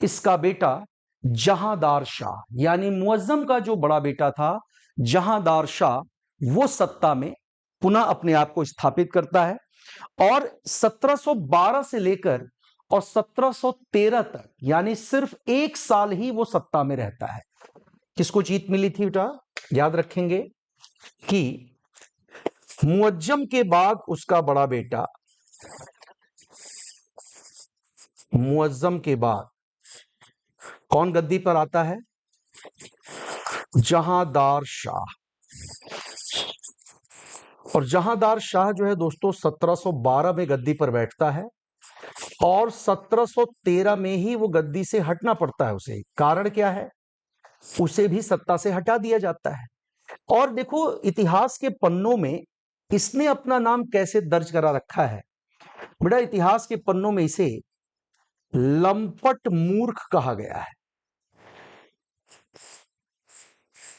इसका बेटा जहांदार शाह, यानी मुअज्जम का जो बड़ा बेटा था जहांदार शाह, वो सत्ता में पुनः अपने आप को स्थापित करता है। और 1712 से लेकर और 1713 तक, यानी सिर्फ 1 साल ही वो सत्ता में रहता है। किसको जीत मिली थी बेटा? याद रखेंगे कि मुअज्जम के बाद उसका बड़ा बेटा, मुअज्जम के बाद कौन गद्दी पर आता है? जहांदार शाह। और जहांदार शाह जो है दोस्तों 1712 में गद्दी पर बैठता है और 1713 में ही वो गद्दी से हटना पड़ता है उसे। कारण क्या है? उसे भी सत्ता से हटा दिया जाता है। और देखो इतिहास के पन्नों में इसने अपना नाम कैसे दर्ज करा रखा है बेटा? इतिहास के पन्नों में इसे लंपट मूर्ख कहा गया है।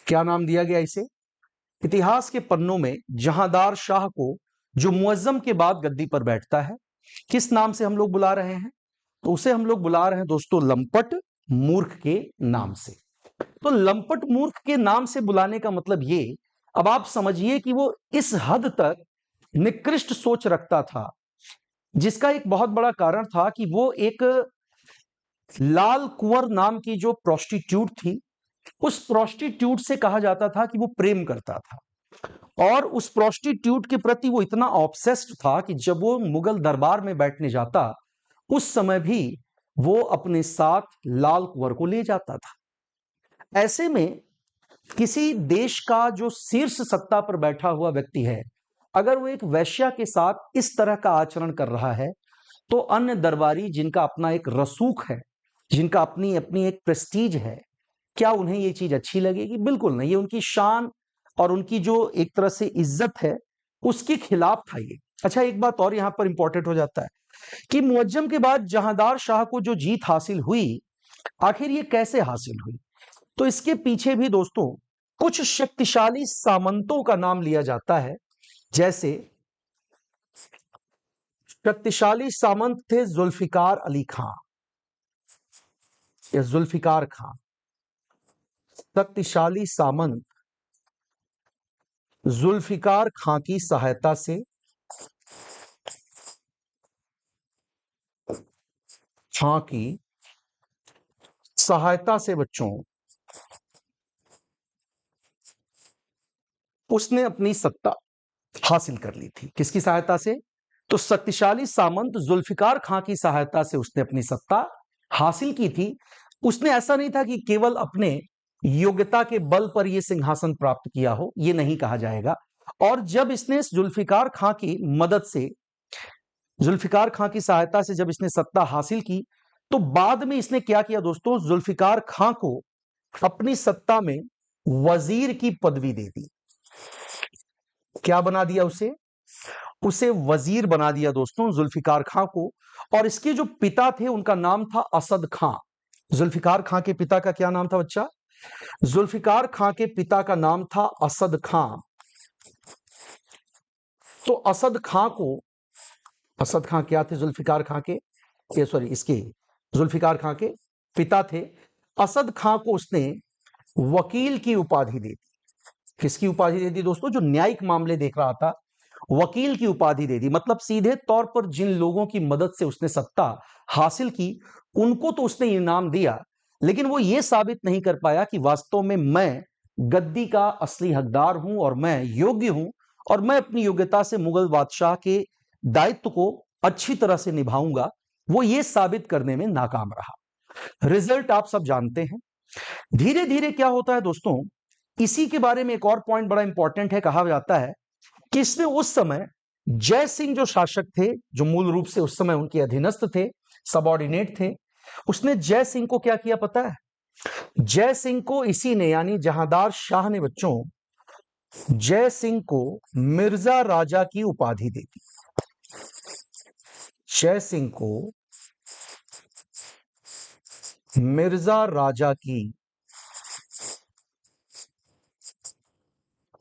क्या नाम दिया गया इसे? इतिहास के पन्नों में जहांदार शाह को, जो मुअज्जम के बाद गद्दी पर बैठता है, किस नाम से हम लोग बुला रहे हैं? तो उसे हम लोग बुला रहे हैं दोस्तों लंपट मूर्ख के नाम से। तो लंपट मूर्ख के नाम से बुलाने का मतलब ये, अब आप समझिए कि वो इस हद तक निकृष्ट सोच रखता था, जिसका एक बहुत बड़ा कारण था कि वो एक लाल कुंवर नाम की जो प्रोस्टिट्यूट थी, उस प्रोस्टिट्यूट से कहा जाता था कि वो प्रेम करता था, और उस प्रोस्टिट्यूट के प्रति वो इतना ऑब्सेस्ड था कि जब वो मुगल दरबार में बैठने जाता, उस समय भी वो अपने साथ लाल कुंवर को ले जाता था। ऐसे में किसी देश का जो शीर्ष सत्ता पर बैठा हुआ व्यक्ति है, अगर वो एक वैश्या के साथ इस तरह का आचरण कर रहा है, तो अन्य दरबारी जिनका अपना एक रसूख है, जिनका अपनी अपनी एक प्रेस्टीज है, क्या उन्हें ये चीज अच्छी लगेगी? बिल्कुल नहीं। ये उनकी शान और उनकी जो एक तरह से इज्जत है, उसके खिलाफ था ये। अच्छा, एक बात और यहां पर इंपॉर्टेंट हो जाता है कि मुअज्जम के बाद जहांदार शाह को जो जीत हासिल हुई, आखिर ये कैसे हासिल हुई? तो इसके पीछे भी दोस्तों कुछ शक्तिशाली सामंतों का नाम लिया जाता है। जैसे शक्तिशाली सामंत थे जुल्फिकार अली खां या जुल्फिकार खां। शक्तिशाली सामंत जुल्फिकार खां की सहायता से, खां की सहायता से बच्चों उसने अपनी सत्ता हासिल कर ली थी। किसकी सहायता से? तो शक्तिशाली सामंत जुल्फिकार खां की सहायता से उसने अपनी सत्ता हासिल की थी। उसने ऐसा नहीं था कि केवल अपने योग्यता के बल पर यह सिंहासन प्राप्त किया हो, यह नहीं कहा जाएगा। और जब इसने जुल्फिकार खां की मदद से, जुल्फिकार खां की सहायता से जब इसने सत्ता हासिल की, तो बाद में इसने क्या किया दोस्तों? जुल्फिकार खां को अपनी सत्ता में वजीर की पदवी दे दी। क्या बना दिया उसे? उसे वजीर बना दिया दोस्तों, जुल्फिकार खां को। और इसके जो पिता थे उनका नाम था असद खां। जुल्फिकार खां के पिता का क्या नाम था बच्चा? जुल्फिकार खां के पिता का नाम था असद खां। तो असद खां क्या थे? जुल्फिकार खां के, सॉरी, इसके जुल्फिकार खां के पिता थे। असद खां को उसने वकील की उपाधि दे दी। किसकी उपाधि दे दी दोस्तों? जो न्यायिक मामले देख रहा था, वकील की उपाधि दे दी। मतलब सीधे तौर पर जिन लोगों की मदद से उसने सत्ता हासिल की, उनको तो उसने इनाम दिया, लेकिन वो ये साबित नहीं कर पाया कि वास्तव में मैं गद्दी का असली हकदार हूं और मैं योग्य हूं और मैं अपनी योग्यता से मुगल बादशाह के दायित्व को अच्छी तरह से निभाऊंगा। वो ये साबित करने में नाकाम रहा। रिजल्ट आप सब जानते हैं। धीरे धीरे क्या होता है दोस्तों, इसी के बारे में एक और पॉइंट बड़ा इंपॉर्टेंट है। कहा जाता है कि इसने उस समय जय सिंह जो शासक थे, जो मूल रूप से उस समय उनके अधीनस्थ थे, सबऑर्डिनेट थे, उसने जय सिंह को क्या किया पता है? जय सिंह को इसी ने, यानी जहांदार शाह ने बच्चों, जय सिंह को मिर्जा राजा की उपाधि दे दी। जय सिंह को मिर्जा राजा की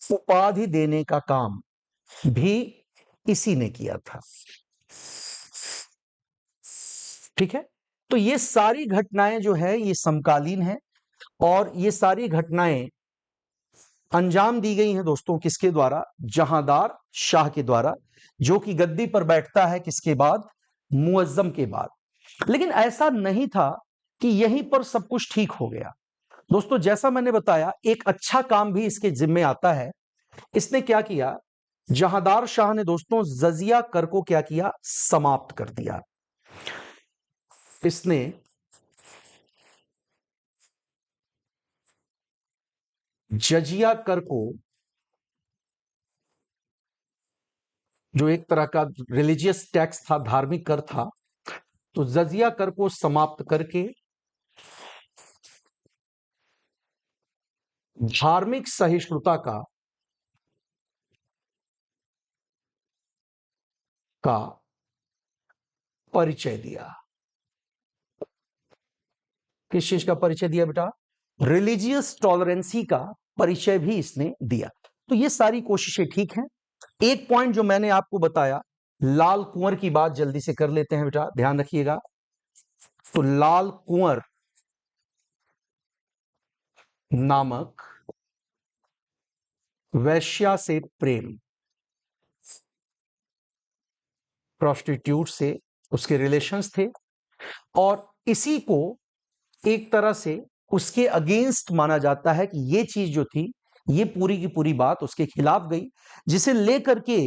उपाधि देने का काम भी इसी ने किया था। ठीक है, तो ये सारी घटनाएं जो है ये समकालीन है, और ये सारी घटनाएं अंजाम दी गई हैं दोस्तों किसके द्वारा? जहांदार शाह के द्वारा, जो कि गद्दी पर बैठता है किसके बाद? मुअज्जम के बाद। लेकिन ऐसा नहीं था कि यहीं पर सब कुछ ठीक हो गया दोस्तों। जैसा मैंने बताया, एक अच्छा काम भी इसके जिम्मे आता है। इसने क्या किया? जहांदार शाह ने दोस्तों जजिया कर को क्या किया? समाप्त कर दिया। इसने जजिया कर को, जो एक तरह का रिलीजियस टैक्स था, धार्मिक कर था, तो जजिया कर को समाप्त करके धार्मिक सहिष्णुता का परिचय दिया। किस चीज का परिचय दिया बेटा? रिलीजियस टॉलरेंसी का परिचय भी इसने दिया। तो ये सारी कोशिशें ठीक हैं। एक पॉइंट जो मैंने आपको बताया, लाल कुंवर की बात जल्दी से कर लेते हैं बेटा, ध्यान रखिएगा। तो लाल कुंवर नामक वैश्या से प्रेम, प्रोस्टिट्यूट से उसके रिलेशंस थे, और इसी को एक तरह से उसके अगेंस्ट माना जाता है कि ये चीज जो थी, ये पूरी की पूरी बात उसके खिलाफ गई, जिसे लेकर के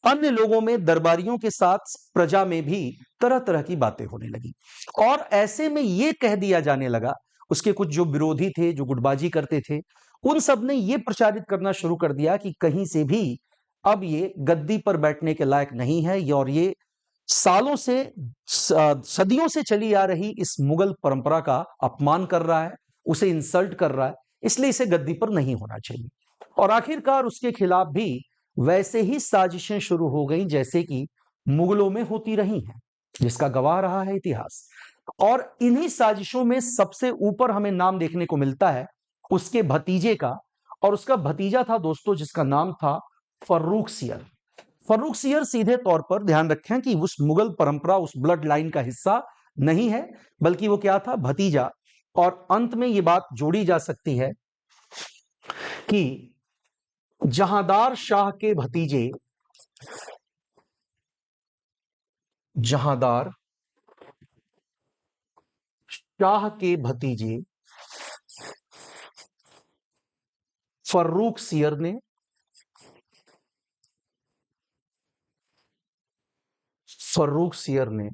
अन्य लोगों में, दरबारियों के साथ प्रजा में भी तरह तरह की बातें होने लगी। और ऐसे में ये कह दिया जाने लगा, उसके कुछ जो विरोधी थे, जो गुटबाजी करते थे, उन सब ने ये प्रचारित करना शुरू कर दिया कि कहीं से भी अब ये गद्दी पर बैठने के लायक नहीं है, और ये सालों से, सदियों से चली आ रही इस मुगल परंपरा का अपमान कर रहा है, उसे इंसल्ट कर रहा है, इसलिए इसे गद्दी पर नहीं होना चाहिए। और आखिरकार उसके खिलाफ भी वैसे ही साजिशें शुरू हो गई जैसे कि मुगलों में होती रही हैं, जिसका गवाह रहा है इतिहास। और इन्हीं साजिशों में सबसे ऊपर हमें नाम देखने को मिलता है उसके भतीजे का, और उसका भतीजा था दोस्तों जिसका नाम था फर्रुखसियर। फर्रुखसियर सीधे तौर पर ध्यान रखें कि उस मुगल परंपरा, उस ब्लड लाइन का हिस्सा नहीं है, बल्कि वो क्या था, भतीजा। और अंत में ये बात जोड़ी जा सकती है कि जहांदार शाह के भतीजे, जहांदार शाह के भतीजे फर्रुखसियर ने फर्रुखसियर ने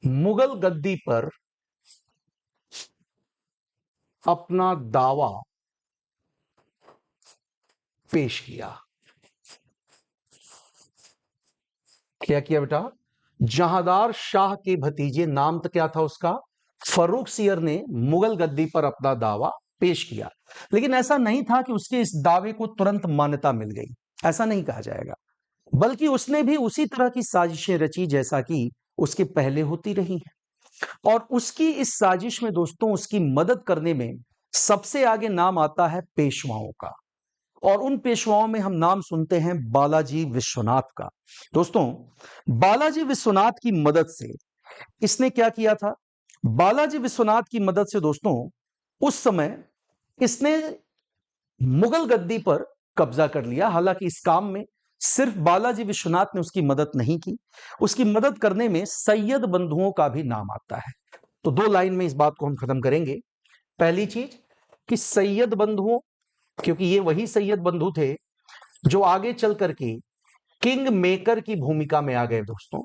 मुगल गद्दी पर अपना दावा पेश किया। क्या किया बेटा? जहांदार शाह के भतीजे, नाम तो क्या था उसका, फर्रुखसियर ने मुगल गद्दी पर अपना दावा पेश किया। लेकिन ऐसा नहीं था कि उसके इस दावे को तुरंत मान्यता मिल गई, ऐसा नहीं कहा जाएगा, बल्कि उसने भी उसी तरह की साजिशें रची जैसा कि उसके पहले होती रही हैं। और उसकी इस साजिश में दोस्तों, उसकी मदद करने में सबसे आगे नाम आता है पेशवाओं का। और उन पेशवाओं में हम नाम सुनते हैं बालाजी विश्वनाथ का। दोस्तों, बालाजी विश्वनाथ की मदद से इसने क्या किया था? बालाजी विश्वनाथ की मदद से दोस्तों, उस समय इसने मुगल गद्दी पर कब्जा कर लिया। हालांकि इस काम में सिर्फ बालाजी विश्वनाथ ने उसकी मदद नहीं की, उसकी मदद करने में सैयद बंधुओं का भी नाम आता है। तो दो लाइन में इस बात को हम खत्म करेंगे। पहली चीज कि सैयद बंधुओं, क्योंकि ये वही सैयद बंधु थे जो आगे चल करके किंग मेकर की भूमिका में आ गए दोस्तों।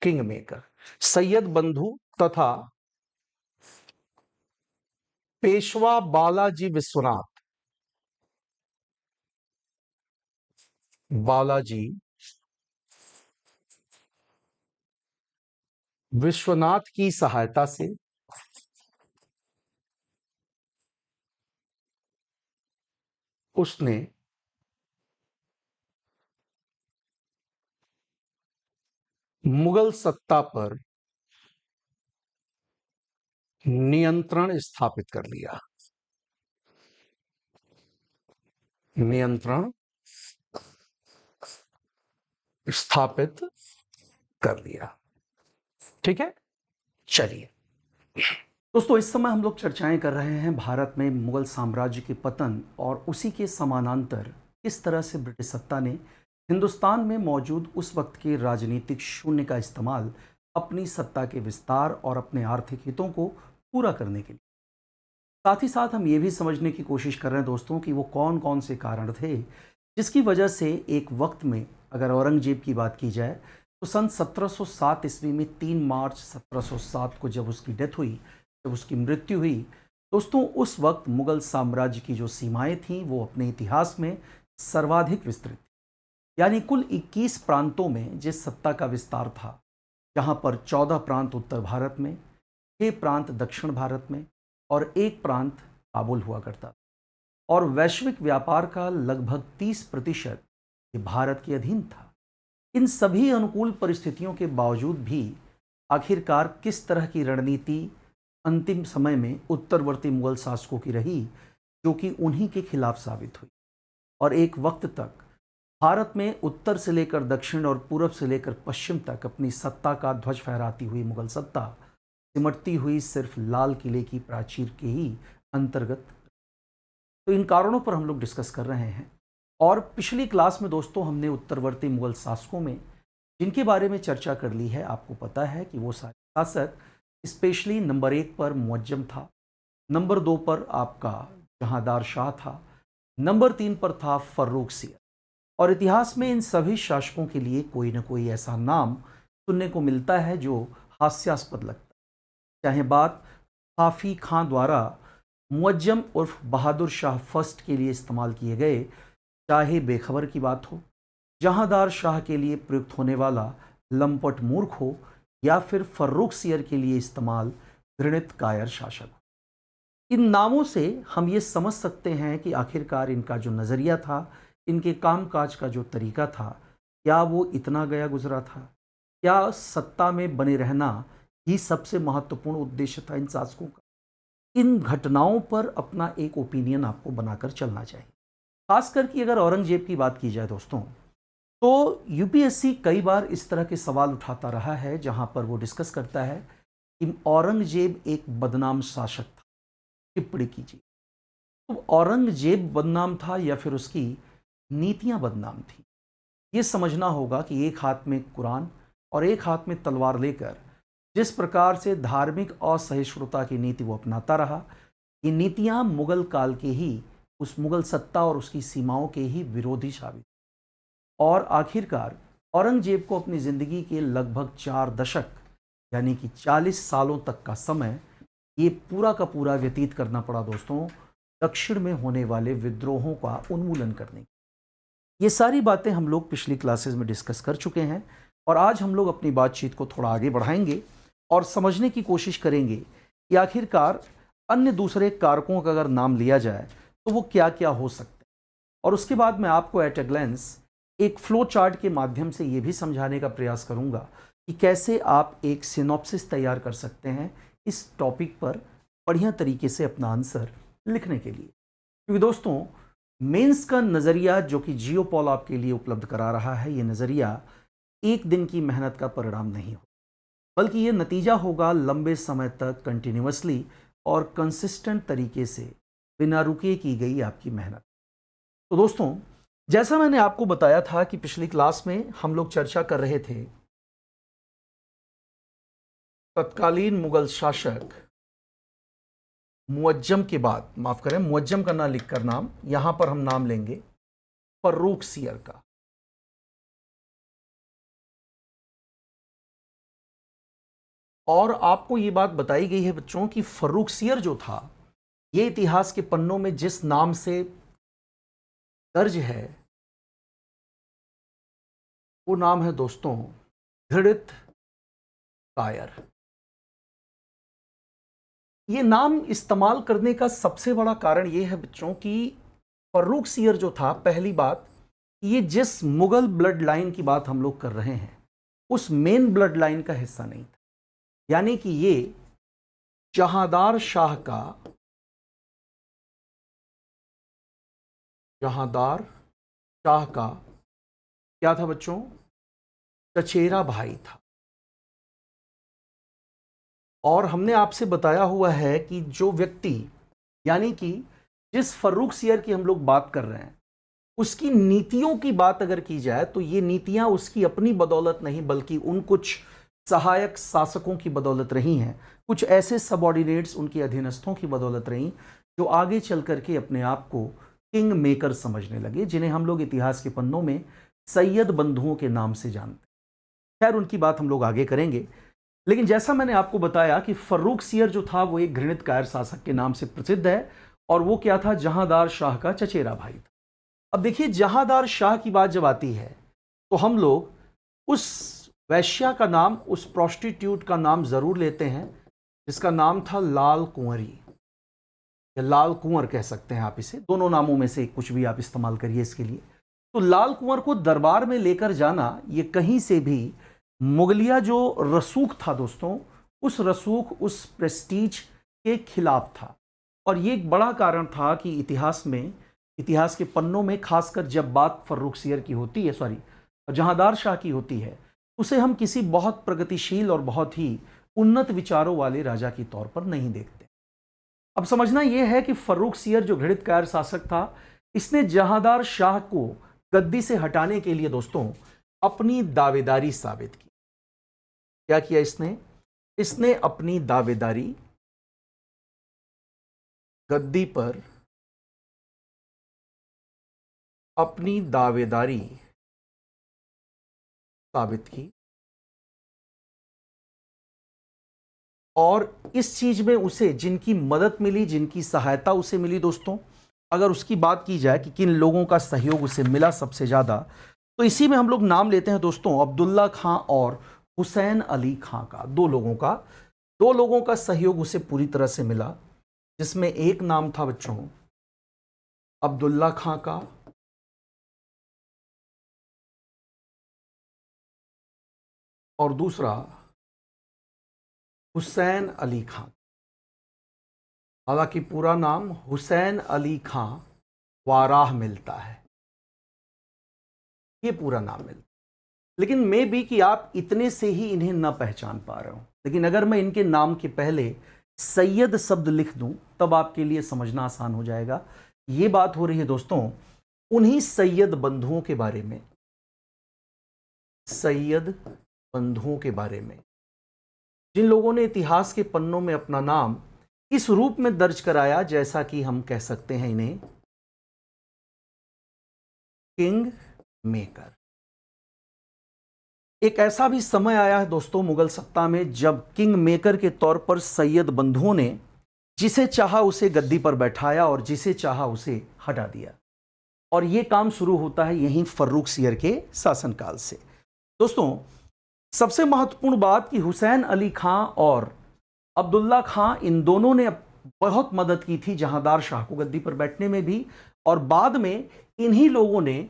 किंग मेकर, सैयद बंधु तथा पेशवा बालाजी विश्वनाथ, बालाजी विश्वनाथ की सहायता से उसने मुगल सत्ता पर नियंत्रण स्थापित कर लिया। नियंत्रण स्थापित कर लिया। ठीक है, चलिए दोस्तों, इस समय हम लोग चर्चाएं कर रहे हैं भारत में मुगल साम्राज्य के पतन और उसी के समानांतर किस तरह से ब्रिटिश सत्ता ने हिंदुस्तान में मौजूद उस वक्त के राजनीतिक शून्य का इस्तेमाल अपनी सत्ता के विस्तार और अपने आर्थिक हितों को पूरा करने के लिए। साथ ही साथ हम ये भी समझने की कोशिश कर रहे हैं दोस्तों कि वो कौन कौन से कारण थे जिसकी वजह से एक वक्त में, अगर औरंगजेब की बात की जाए तो सन 1707 ईस्वी में 3 मार्च 1707 को जब उसकी डेथ हुई, जब उसकी मृत्यु हुई दोस्तों, उस वक्त मुगल साम्राज्य की जो सीमाएं थीं वो अपने इतिहास में सर्वाधिक विस्तृत थी। यानी कुल 21 प्रांतों में जिस सत्ता का विस्तार था, जहां पर 14 प्रांत उत्तर भारत में, 6 प्रांत दक्षिण भारत में और 1 प्रांत काबुल हुआ करता, और वैश्विक व्यापार का लगभग 30% ये भारत के अधीन था। इन सभी अनुकूल परिस्थितियों के बावजूद भी आखिरकार किस तरह की रणनीति अंतिम समय में उत्तरवर्ती मुगल शासकों की रही, जो कि उन्हीं के खिलाफ साबित हुई। और एक वक्त तक भारत में उत्तर से लेकर दक्षिण और पूरब से लेकर पश्चिम तक अपनी सत्ता का ध्वज फहराती हुई मुगल सत्ता सिमटती हुई सिर्फ लाल किले की प्राचीर के ही अंतर्गत। तो इन कारणों पर हम लोग डिस्कस कर रहे हैं। और पिछली क्लास में दोस्तों हमने उत्तरवर्ती मुगल शासकों में जिनके बारे में चर्चा कर ली है, आपको पता है कि वो सारे शासक स्पेशली नंबर 1 पर मुअज्जम था, नंबर 2 पर आपका जहांदार शाह था, नंबर 3 पर था फर्रुख सियर। और इतिहास में इन सभी शासकों के लिए कोई ना कोई ऐसा नाम सुनने को मिलता है जो हास्यास्पद लगता है। चाहे बात काफ़ी खां द्वारा मुअज्जम उर्फ बहादुर शाह फर्स्ट के लिए इस्तेमाल किए गए चाहे बेखबर की बात हो, जहांदार शाह के लिए प्रयुक्त होने वाला लंपट मूर्ख हो, या फिर फर्रुख सियर के लिए इस्तेमाल घृणित कायर शासक हो। इन नामों से हम ये समझ सकते हैं कि आखिरकार इनका जो नज़रिया था, इनके कामकाज का जो तरीका था, क्या वो इतना गया गुजरा था? क्या सत्ता में बने रहना ही सबसे महत्वपूर्ण उद्देश्य था इन शासकों का? इन घटनाओं पर अपना एक ओपिनियन आपको बनाकर चलना चाहिए। खास करके अगर औरंगजेब की बात की जाए दोस्तों, तो यूपीएससी कई बार इस तरह के सवाल उठाता रहा है जहां पर वो डिस्कस करता है कि औरंगजेब एक बदनाम शासक था। टिप्पणी कीजिए, तो औरंगजेब बदनाम था या फिर उसकी नीतियां बदनाम थी? ये समझना होगा कि एक हाथ में कुरान और एक हाथ में तलवार लेकर जिस प्रकार से धार्मिक असहिष्णुता की नीति वो अपनाता रहा, ये नीतियां मुगल काल के ही उस मुगल सत्ता और उसकी सीमाओं के ही विरोधी साबित। और आखिरकार औरंगजेब को अपनी ज़िंदगी के लगभग 4 दशक यानी कि 40 सालों तक का समय ये पूरा का पूरा व्यतीत करना पड़ा दोस्तों, दक्षिण में होने वाले विद्रोहों का उन्मूलन करने। ये सारी बातें हम लोग पिछली क्लासेस में डिस्कस कर चुके हैं और आज हम लोग अपनी बातचीत को थोड़ा आगे बढ़ाएंगे और समझने की कोशिश करेंगे कि आखिरकार अन्य दूसरे कारकों का अगर नाम लिया जाए तो वो क्या क्या हो सकते हैं। और उसके बाद मैं आपको एट ए ग्लेंस एक फ्लो चार्ट के माध्यम से ये भी समझाने का प्रयास करूंगा कि कैसे आप एक सिनॉप्सिस तैयार कर सकते हैं इस टॉपिक पर बढ़िया तरीके से अपना आंसर लिखने के लिए। क्योंकि दोस्तों, मेंस का नज़रिया जो कि जियोपॉल आपके लिए उपलब्ध करा रहा है, ये नज़रिया एक दिन की मेहनत का परिणाम नहीं हो, बल्कि ये नतीजा होगा लंबे समय तक कंटिन्यूअसली और कंसिस्टेंट तरीके से बिना रुके की गई आपकी मेहनत। तो दोस्तों, जैसा मैंने आपको बताया था कि पिछली क्लास में हम लोग चर्चा कर रहे थे तत्कालीन मुगल शासक मुअज्जम के बाद, माफ करें, मुअज्जम का ना लिखकर नाम, यहां पर हम नाम लेंगे फर्रुख सियर का। और आपको ये बात बताई गई है बच्चों कि फर्रुख सियर जो था, ये इतिहास के पन्नों में जिस नाम से दर्ज है वो नाम है दोस्तों घृणित कायर। ये नाम इस्तेमाल करने का सबसे बड़ा कारण ये है बच्चों कि फर्रुख सियर जो था, पहली बात, ये जिस मुगल ब्लड लाइन की बात हम लोग कर रहे हैं उस मेन ब्लड लाइन का हिस्सा नहीं था। यानी कि ये जहांदार शाह का क्या था बच्चों? चचेरा भाई था। और हमने आपसे बताया हुआ है कि जो व्यक्ति, यानी कि जिस फर्रुख सियर की हम लोग बात कर रहे हैं, उसकी नीतियों की बात अगर की जाए तो ये नीतियां उसकी अपनी बदौलत नहीं बल्कि उन कुछ सहायक शासकों की बदौलत रही हैं, कुछ ऐसे सबऑर्डिनेट्स उनके अधीनस्थों की बदौलत रही जो आगे चल करके अपने आप को किंग मेकर समझने लगे, जिन्हें हम लोग इतिहास के पन्नों में सैयद बंधुओं के नाम से जानते हैं। खैर, उनकी बात हम लोग आगे करेंगे, लेकिन जैसा मैंने आपको बताया कि फर्रुख सियर जो था वो एक घृणित कायर शासक के नाम से प्रसिद्ध है और वो क्या था? जहांदार शाह का चचेरा भाई था। अब देखिए, जहांदार शाह की बात जब आती है तो हम लोग उस वैश्या का नाम, उस प्रोस्टिट्यूट का नाम जरूर लेते हैं जिसका नाम था लाल कुंवरी, या लाल कुंवर कह सकते हैं आप इसे, दोनों नामों में से कुछ भी आप इस्तेमाल करिए इसके लिए। तो लाल कुंवर को दरबार में लेकर जाना, ये कहीं से भी मुगलिया जो रसूख था दोस्तों, उस रसूख, उस प्रेस्टीज के खिलाफ था। और ये एक बड़ा कारण था कि इतिहास के पन्नों में, खासकर जब बात फर्रुख सियर की होती है, जहांदार शाह की होती है, उसे हम किसी बहुत प्रगतिशील और बहुत ही उन्नत विचारों वाले राजा के तौर पर नहीं देखते। अब समझना यह है कि फर्रुख सियर जो घृणित कायर शासक था, इसने जहांदार शाह को गद्दी से हटाने के लिए दोस्तों अपनी दावेदारी साबित की। क्या किया इसने अपनी दावेदारी गद्दी पर अपनी दावेदारी साबित की और इस चीज में उसे जिनकी मदद मिली, जिनकी सहायता उसे मिली दोस्तों, अगर उसकी बात की जाए कि किन लोगों का सहयोग उसे मिला सबसे ज्यादा, तो इसी में हम लोग नाम लेते हैं दोस्तों अब्दुल्ला खां और हुसैन अली खां का। दो लोगों का सहयोग उसे पूरी तरह से मिला, जिसमें एक नाम था बच्चों अब्दुल्ला खां का और दूसरा हुसैन अली खां। हालांकि पूरा नाम हुसैन अली खां वाराह मिलता है, ये पूरा नाम मिलता है, लेकिन मे बी कि आप इतने से ही इन्हें ना पहचान पा रहे हो। लेकिन अगर मैं इनके नाम के पहले सैयद शब्द लिख दूं तब आपके लिए समझना आसान हो जाएगा। ये बात हो रही है दोस्तों उन्हीं सैयद बंधुओं के बारे में, सैयद बंधुओं के बारे में जिन लोगों ने इतिहास के पन्नों में अपना नाम इस रूप में दर्ज कराया, जैसा कि हम कह सकते हैं इन्हें किंग मेकर। एक ऐसा भी समय आया है दोस्तों मुगल सत्ता में जब किंग मेकर के तौर पर सैयद बंधुओं ने जिसे चाहा उसे गद्दी पर बैठाया और जिसे चाहा उसे हटा दिया। और यह काम शुरू होता है यहीं फर्रुख सियर के शासनकाल से। दोस्तों सबसे महत्वपूर्ण बात कि हुसैन अली खां और अब्दुल्ला खां इन दोनों ने बहुत मदद की थी जहांदार शाह को गद्दी पर बैठने में भी, और बाद में इन्हीं लोगों ने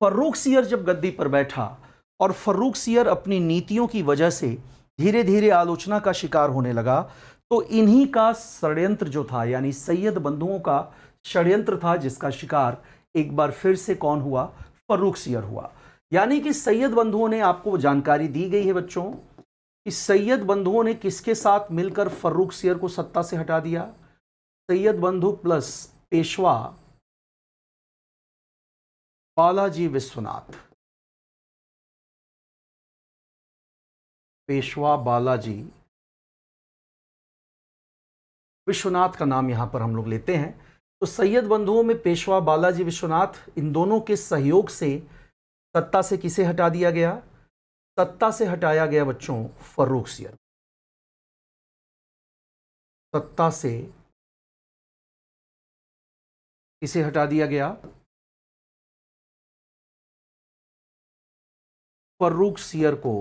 फर्रुख सियर जब गद्दी पर बैठा और फर्रुख सियर अपनी नीतियों की वजह से धीरे धीरे आलोचना का शिकार होने लगा, तो इन्हीं का षड्यंत्र जो था, यानी सैयद बंधुओं का षड्यंत्र था, जिसका शिकार एक बार फिर से कौन हुआ? फर्रुख सियर हुआ। यानी कि सैयद बंधुओं ने, आपको जानकारी दी गई है बच्चों कि सैयद बंधुओं ने किसके साथ मिलकर फर्रुख सियर को सत्ता से हटा दिया? सैयद बंधु प्लस पेशवा बालाजी विश्वनाथ। पेशवा बालाजी विश्वनाथ का नाम यहां पर हम लोग लेते हैं। तो सैयद बंधुओं में पेशवा बालाजी विश्वनाथ, इन दोनों के सहयोग से सत्ता से किसे हटा दिया गया? सत्ता से हटाया गया बच्चों फर्रुख सियर। सत्ता से किसे हटा दिया गया? फर्रुख सियर को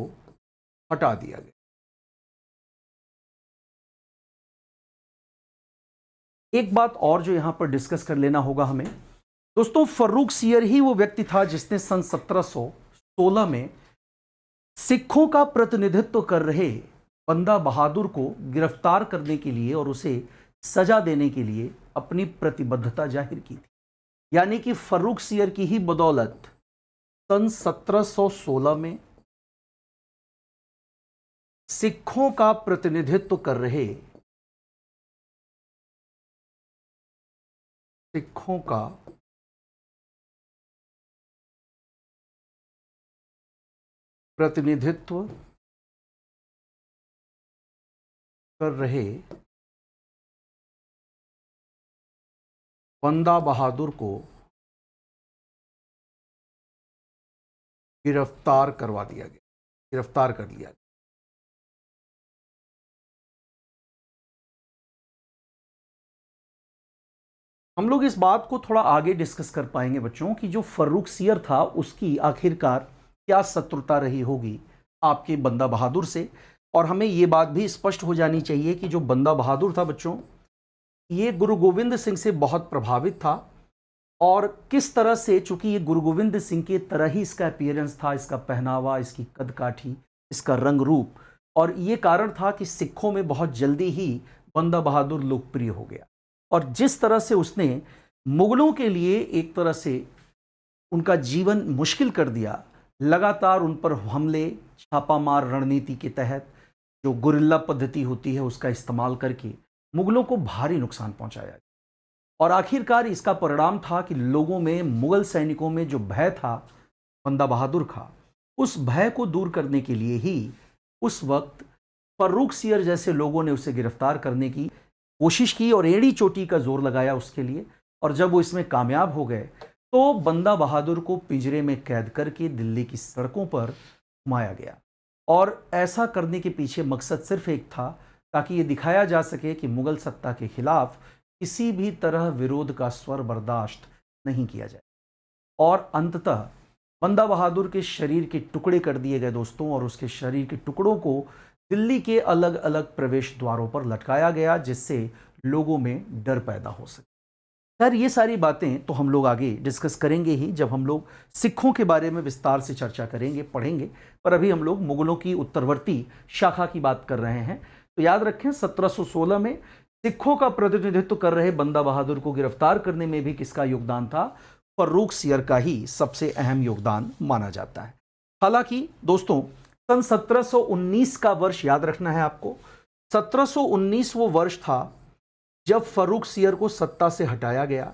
हटा दिया गया। एक बात और जो यहां पर डिस्कस कर लेना होगा हमें दोस्तों, फर्रुख सियर ही वो व्यक्ति था जिसने सन 1716 में सिखों का प्रतिनिधित्व कर रहे बंदा बहादुर को गिरफ्तार करने के लिए और उसे सजा देने के लिए अपनी प्रतिबद्धता जाहिर की थी। यानी कि फर्रुख सियर की ही बदौलत सन 1716 में सिखों का प्रतिनिधित्व कर रहे सिखों का प्रतिनिधित्व कर रहे बंदा बहादुर को गिरफ्तार करवा दिया गया, गिरफ्तार कर लिया गया। हम लोग इस बात को थोड़ा आगे डिस्कस कर पाएंगे बच्चों कि जो फर्रुख सियर था उसकी आखिरकार क्या शत्रुता रही होगी आपके बंदा बहादुर से। और हमें ये बात भी स्पष्ट हो जानी चाहिए कि जो बंदा बहादुर था बच्चों, ये गुरु गोविंद सिंह से बहुत प्रभावित था। और किस तरह से, चूंकि ये गुरु गोविंद सिंह के तरह ही इसका अपीयरेंस था, इसका पहनावा, इसकी कदकाठी, इसका रंग रूप, और ये कारण था कि सिखों में बहुत जल्दी ही बंदा बहादुर लोकप्रिय हो गया। और जिस तरह से उसने मुगलों के लिए एक तरह से उनका जीवन मुश्किल कर दिया, लगातार उन पर हमले, छापामार रणनीति के तहत जो गुरिल्ला पद्धति होती है उसका इस्तेमाल करके मुगलों को भारी नुकसान पहुंचाया। और आखिरकार इसका परिणाम था कि लोगों में, मुगल सैनिकों में जो भय था बंदा बहादुर का, उस भय को दूर करने के लिए ही उस वक्त फर्रुख सियर जैसे लोगों ने उसे गिरफ्तार करने की कोशिश की और एड़ी चोटी का जोर लगाया उसके लिए। और जब वो इसमें कामयाब हो गए तो बंदा बहादुर को पिंजरे में कैद करके दिल्ली की सड़कों पर घुमाया गया। और ऐसा करने के पीछे मकसद सिर्फ एक था, ताकि ये दिखाया जा सके कि मुगल सत्ता के खिलाफ किसी भी तरह विरोध का स्वर बर्दाश्त नहीं किया जाए। और अंततः बंदा बहादुर के शरीर के टुकड़े कर दिए गए दोस्तों, और उसके शरीर के टुकड़ों को दिल्ली के अलग अलग प्रवेश द्वारों पर लटकाया गया, जिससे लोगों में डर पैदा हो सके। खैर, ये सारी बातें तो हम लोग आगे डिस्कस करेंगे ही, जब हम लोग सिखों के बारे में विस्तार से चर्चा करेंगे, पढ़ेंगे। पर अभी हम लोग मुगलों की उत्तरवर्ती शाखा की बात कर रहे हैं। तो याद रखें, 1716 में सिखों का प्रतिनिधित्व कर रहे बंदा बहादुर को गिरफ्तार करने में भी किसका योगदान था? फर्रुख सियर का ही सबसे अहम योगदान माना जाता है। हालांकि दोस्तों, सन 1719 का वर्ष याद रखना है आपको। 1719 वो वर्ष था जब फर्रुख सियर को सत्ता से हटाया गया,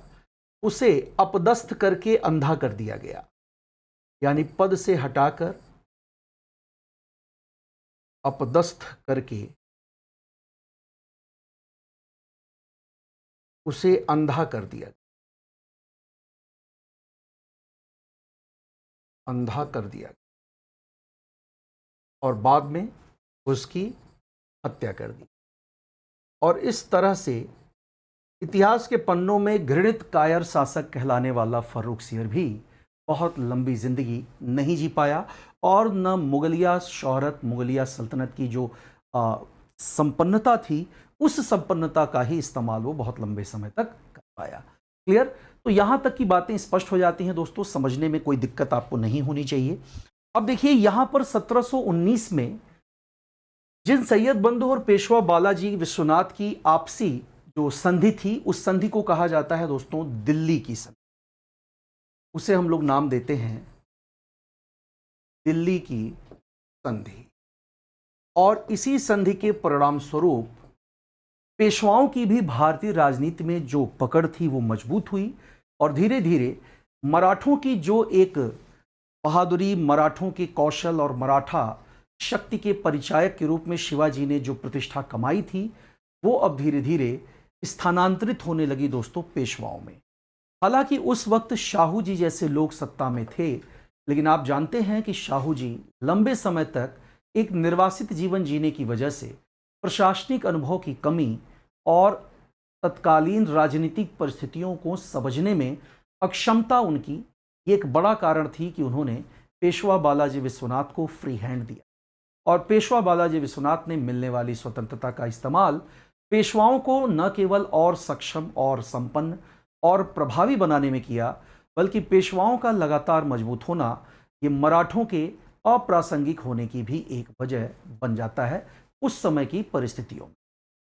उसे अपदस्थ करके अंधा कर दिया गया, यानी पद से हटाकर अपदस्थ करके उसे अंधा कर दिया, अंधा कर दिया और बाद में उसकी हत्या कर दी। और इस तरह से इतिहास के पन्नों में घृणित कायर शासक कहलाने वाला फर्रुख सियर भी बहुत लंबी जिंदगी नहीं जी पाया, और न मुगलिया शोहरत, मुगलिया सल्तनत की जो संपन्नता थी, उस संपन्नता का ही इस्तेमाल वो बहुत लंबे समय तक कर पाया। क्लियर? तो यहां तक की बातें स्पष्ट हो जाती हैं दोस्तों, समझने में कोई दिक्कत आपको नहीं होनी चाहिए। अब देखिए, यहां पर 1719 में जिन सैयद बंधु और पेशवा बालाजी विश्वनाथ की आपसी जो संधि थी, उस संधि को कहा जाता है दोस्तों दिल्ली की संधि। उसे हम लोग नाम देते हैं दिल्ली की संधि। और इसी संधि के परिणाम स्वरूप पेशवाओं की भी भारतीय राजनीति में जो पकड़ थी वो मजबूत हुई, और धीरे धीरे मराठों की जो एक बहादुरी, मराठों के कौशल और मराठा शक्ति के परिचायक के रूप में शिवाजी ने जो प्रतिष्ठा कमाई थी, वो अब धीरे धीरे स्थानांतरित होने लगी दोस्तों पेशवाओं में। हालांकि उस वक्त शाहू जी जैसे लोग सत्ता में थे, लेकिन आप जानते हैं कि शाहू जी लंबे समय तक एक निर्वासित जीवन जीने की वजह से प्रशासनिक अनुभव की कमी और तत्कालीन राजनीतिक परिस्थितियों को समझने में अक्षमता उनकी, ये एक बड़ा कारण थी कि उन्होंने पेशवा बालाजी विश्वनाथ को फ्री हैंड दिया। और पेशवा बालाजी विश्वनाथ ने मिलने वाली स्वतंत्रता का इस्तेमाल पेशवाओं को न केवल और सक्षम और संपन्न और प्रभावी बनाने में किया, बल्कि पेशवाओं का लगातार मजबूत होना ये मराठों के अप्रासंगिक होने की भी एक वजह बन जाता है उस समय की परिस्थितियों में।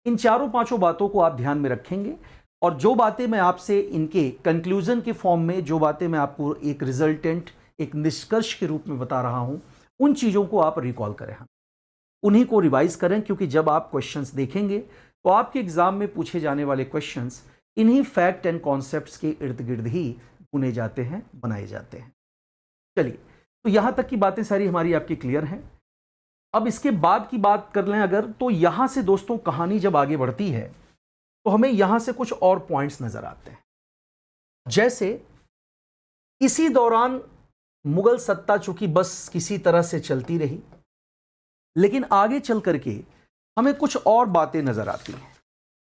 इन चारों पांचों बातों को आप ध्यान में रखेंगे, और जो बातें मैं आपसे इनके कंक्लूजन के फॉर्म में, जो बातें मैं आपको एक रिजल्टेंट, एक निष्कर्ष के रूप में बता रहा हूं, उन चीज़ों को आप रिकॉल करें, उन्हीं को रिवाइज करें, क्योंकि जब आप क्वेश्चंस देखेंगे तो आपके एग्जाम में पूछे जाने वाले क्वेश्चंस इन्हीं फैक्ट एंड कॉन्सेप्ट्स के इर्द गिर्द ही बुने जाते हैं, बनाए जाते हैं। चलिए, तो यहां तक की बातें सारी हमारी आपकी क्लियर हैं। अब इसके बाद की बात कर लें अगर, तो यहां से दोस्तों कहानी जब आगे बढ़ती है तो हमें यहां से कुछ और पॉइंट्स नजर आते हैं। जैसे इसी दौरान मुगल सत्ता चूंकि बस किसी तरह से चलती रही, लेकिन आगे चल करके हमें कुछ और बातें नजर आती हैं।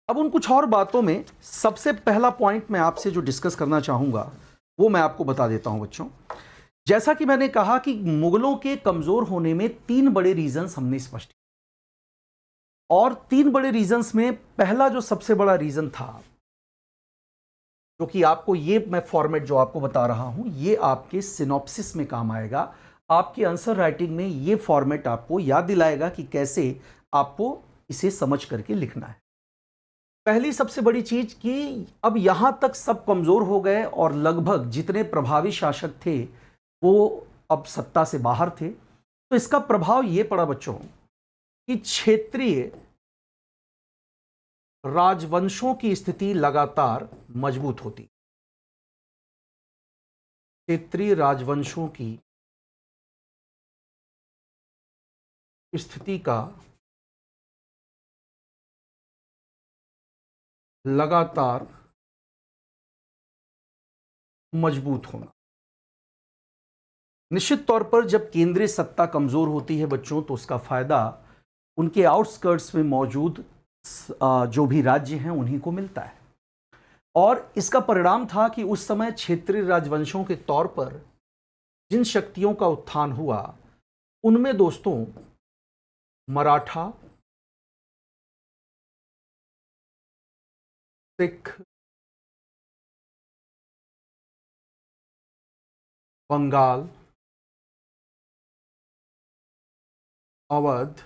अब उन कुछ और बातों में सबसे पहला पॉइंट मैं आपसे जो डिस्कस करना चाहूंगा वो मैं आपको बता देता हूं बच्चों। जैसा कि मैंने कहा कि मुगलों के कमजोर होने में तीन बड़े रीजंस हमने स्पष्ट किए, और तीन बड़े रीजंस में पहला जो सबसे बड़ा रीजन था, जो कि आपको ये मैं फॉर्मेट जो आपको बता रहा हूं, ये आपके सिनॉप्सिस में काम आएगा। आपके आंसर राइटिंग में ये फॉर्मेट आपको याद दिलाएगा कि कैसे आपको इसे समझ करके लिखना है। पहली सबसे बड़ी चीज कि अब यहां तक सब कमजोर हो गए और लगभग जितने प्रभावी शासक थे वो अब सत्ता से बाहर थे। तो इसका प्रभाव यह पड़ा बच्चों कि क्षेत्रीय राजवंशों की स्थिति लगातार मजबूत होती, क्षेत्रीय राजवंशों की स्थिति का लगातार मजबूत होना। निश्चित तौर पर जब केंद्रीय सत्ता कमजोर होती है बच्चों, तो उसका फायदा उनके आउटस्कर्ट्स में मौजूद जो भी राज्य हैं उन्हीं को मिलता है। और इसका परिणाम था कि उस समय क्षेत्रीय राजवंशों के तौर पर जिन शक्तियों का उत्थान हुआ, उनमें दोस्तों मराठा, सिख, बंगाल, अवध,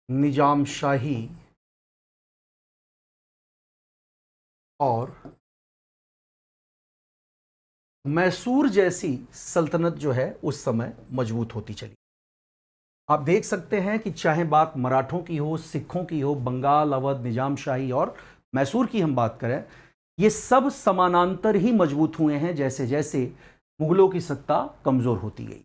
निजाम शाही और मैसूर जैसी सल्तनत जो है उस समय मजबूत होती चली। आप देख सकते हैं कि चाहे बात मराठों की हो, सिखों की हो, बंगाल, अवध, निजाम शाही और मैसूर की हम बात करें, ये सब समानांतर ही मजबूत हुए हैं जैसे जैसे मुगलों की सत्ता कमजोर होती गई।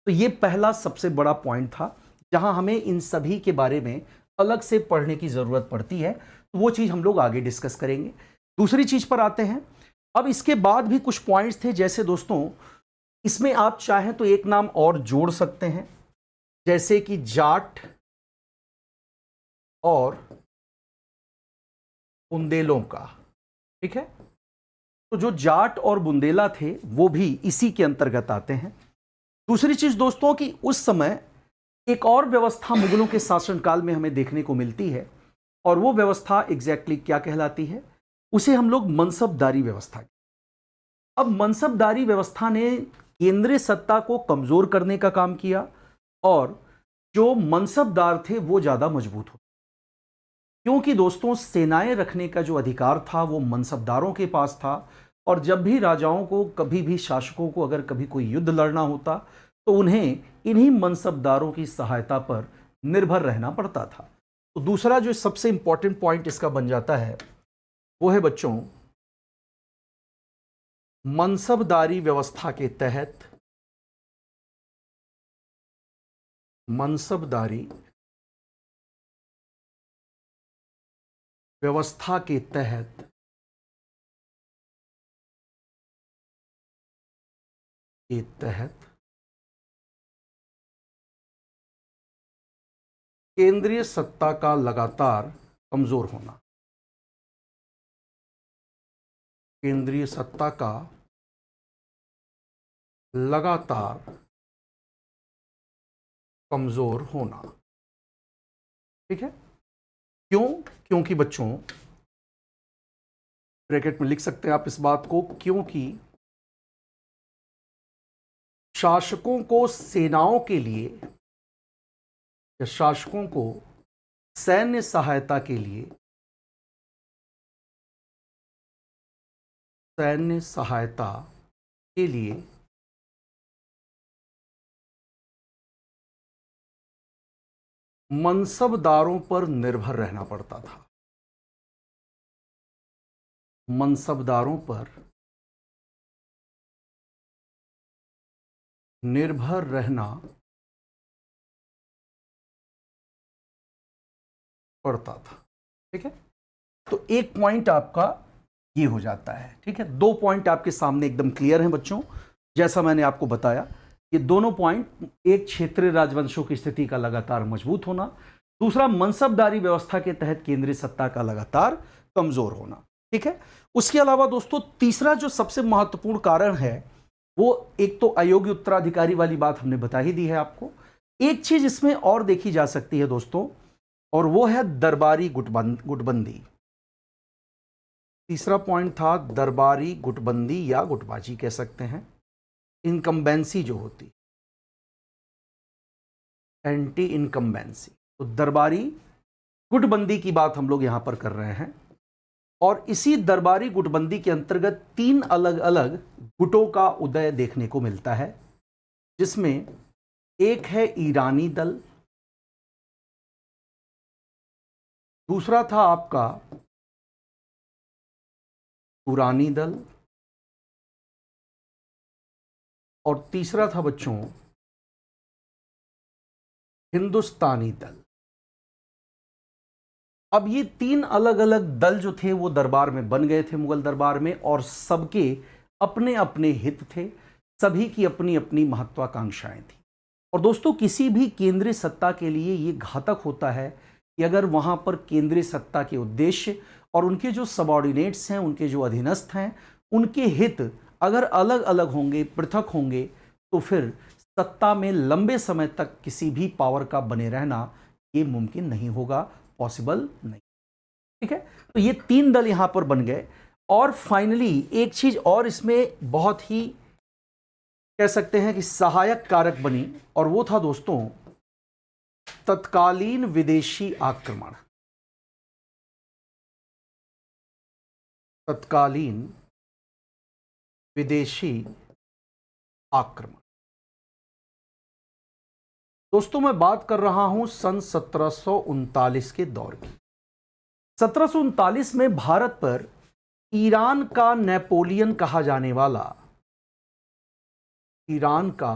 तो ये पहला सबसे बड़ा पॉइंट था जहां हमें इन सभी के बारे में अलग से पढ़ने की जरूरत पड़ती है। तो वो चीज हम लोग आगे डिस्कस करेंगे। दूसरी चीज पर आते हैं। अब इसके बाद भी कुछ पॉइंट्स थे, जैसे दोस्तों इसमें आप चाहें तो एक नाम और जोड़ सकते हैं, जैसे कि जाट और बुंदेलों का। ठीक है, तो जो जाट और बुंदेला थे वो भी इसी के अंतर्गत आते हैं। दूसरी चीज दोस्तों कि उस समय एक और व्यवस्था मुगलों के शासनकाल में हमें देखने को मिलती है, और वो व्यवस्था एग्जैक्टली क्या कहलाती है, उसे हम लोग मनसबदारी व्यवस्था। अब मनसबदारी व्यवस्था ने केंद्रीय सत्ता को कमजोर करने का काम किया, और जो मनसबदार थे वो ज्यादा मजबूत हो, क्योंकि दोस्तों सेनाएं रखने का जो अधिकार था वो मनसबदारों के पास था। और जब भी राजाओं को, कभी भी शासकों को अगर कभी कोई युद्ध लड़ना होता, तो उन्हें इन्हीं मनसबदारों की सहायता पर निर्भर रहना पड़ता था। तो दूसरा जो सबसे इंपॉर्टेंट पॉइंट इसका बन जाता है वो है बच्चों, मनसबदारी व्यवस्था के तहत, मनसबदारी व्यवस्था के तहत केंद्रीय सत्ता का लगातार कमजोर होना, केंद्रीय सत्ता का लगातार कमजोर होना। ठीक है, क्यों? क्योंकि बच्चों ब्रैकेट में लिख सकते हैं आप इस बात को, क्योंकि शासकों को सेनाओं के लिए, या शासकों को सैन्य सहायता के लिए, सैन्य सहायता के लिए मनसबदारों पर निर्भर रहना पड़ता था। मनसबदारों पर निर्भर रहना पड़ता था। ठीक है, तो एक पॉइंट आपका ये हो जाता है। ठीक है, दो पॉइंट आपके सामने एकदम क्लियर हैं बच्चों। जैसा मैंने आपको बताया, ये दोनों पॉइंट, एक क्षेत्रीय राजवंशों की स्थिति का लगातार मजबूत होना, दूसरा मनसबदारी व्यवस्था के तहत केंद्रीय सत्ता का लगातार कमजोर होना। ठीक है, उसके अलावा दोस्तों तीसरा जो सबसे महत्वपूर्ण कारण है वो, एक तो अयोग्य उत्तराधिकारी वाली बात हमने बता ही दी है आपको। एक चीज इसमें और देखी जा सकती है दोस्तों, और वो है दरबारी गुटबंदी। तीसरा पॉइंट था दरबारी गुटबंदी या गुटबाजी कह सकते हैं, इनकम्बेंसी जो होती, एंटी इनकम्बेंसी। तो दरबारी गुटबंदी की बात हम लोग यहां पर कर रहे हैं, और इसी दरबारी गुटबंदी के अंतर्गत तीन अलग अलग गुटों का उदय देखने को मिलता है, जिसमें एक है ईरानी दल, दूसरा था आपका तुरानी दल, और तीसरा था बच्चों हिंदुस्तानी दल। अब ये तीन अलग अलग दल जो थे वो दरबार में बन गए थे, मुगल दरबार में, और सबके अपने अपने हित थे, सभी की अपनी अपनी महत्वाकांक्षाएं थी। और दोस्तों, किसी भी केंद्रीय सत्ता के लिए ये घातक होता है कि अगर वहां पर केंद्रीय सत्ता के उद्देश्य और उनके जो सबॉर्डिनेट्स हैं, उनके जो अधीनस्थ हैं, उनके हित अगर अलग अलग होंगे, पृथक होंगे, तो फिर सत्ता में लंबे समय तक किसी भी पावर का बने रहना ये मुमकिन नहीं होगा, पॉसिबल नहीं। ठीक है, तो ये तीन दल यहां पर बन गए। और फाइनली एक चीज और इसमें बहुत ही कह सकते हैं कि सहायक कारक बनी, और वो था दोस्तों तत्कालीन विदेशी आक्रमण। तत्कालीन विदेशी आक्रमण। दोस्तों, मैं बात कर रहा हूं सन 1739 के दौर की। 1739 में भारत पर ईरान का नेपोलियन कहा जाने वाला, ईरान का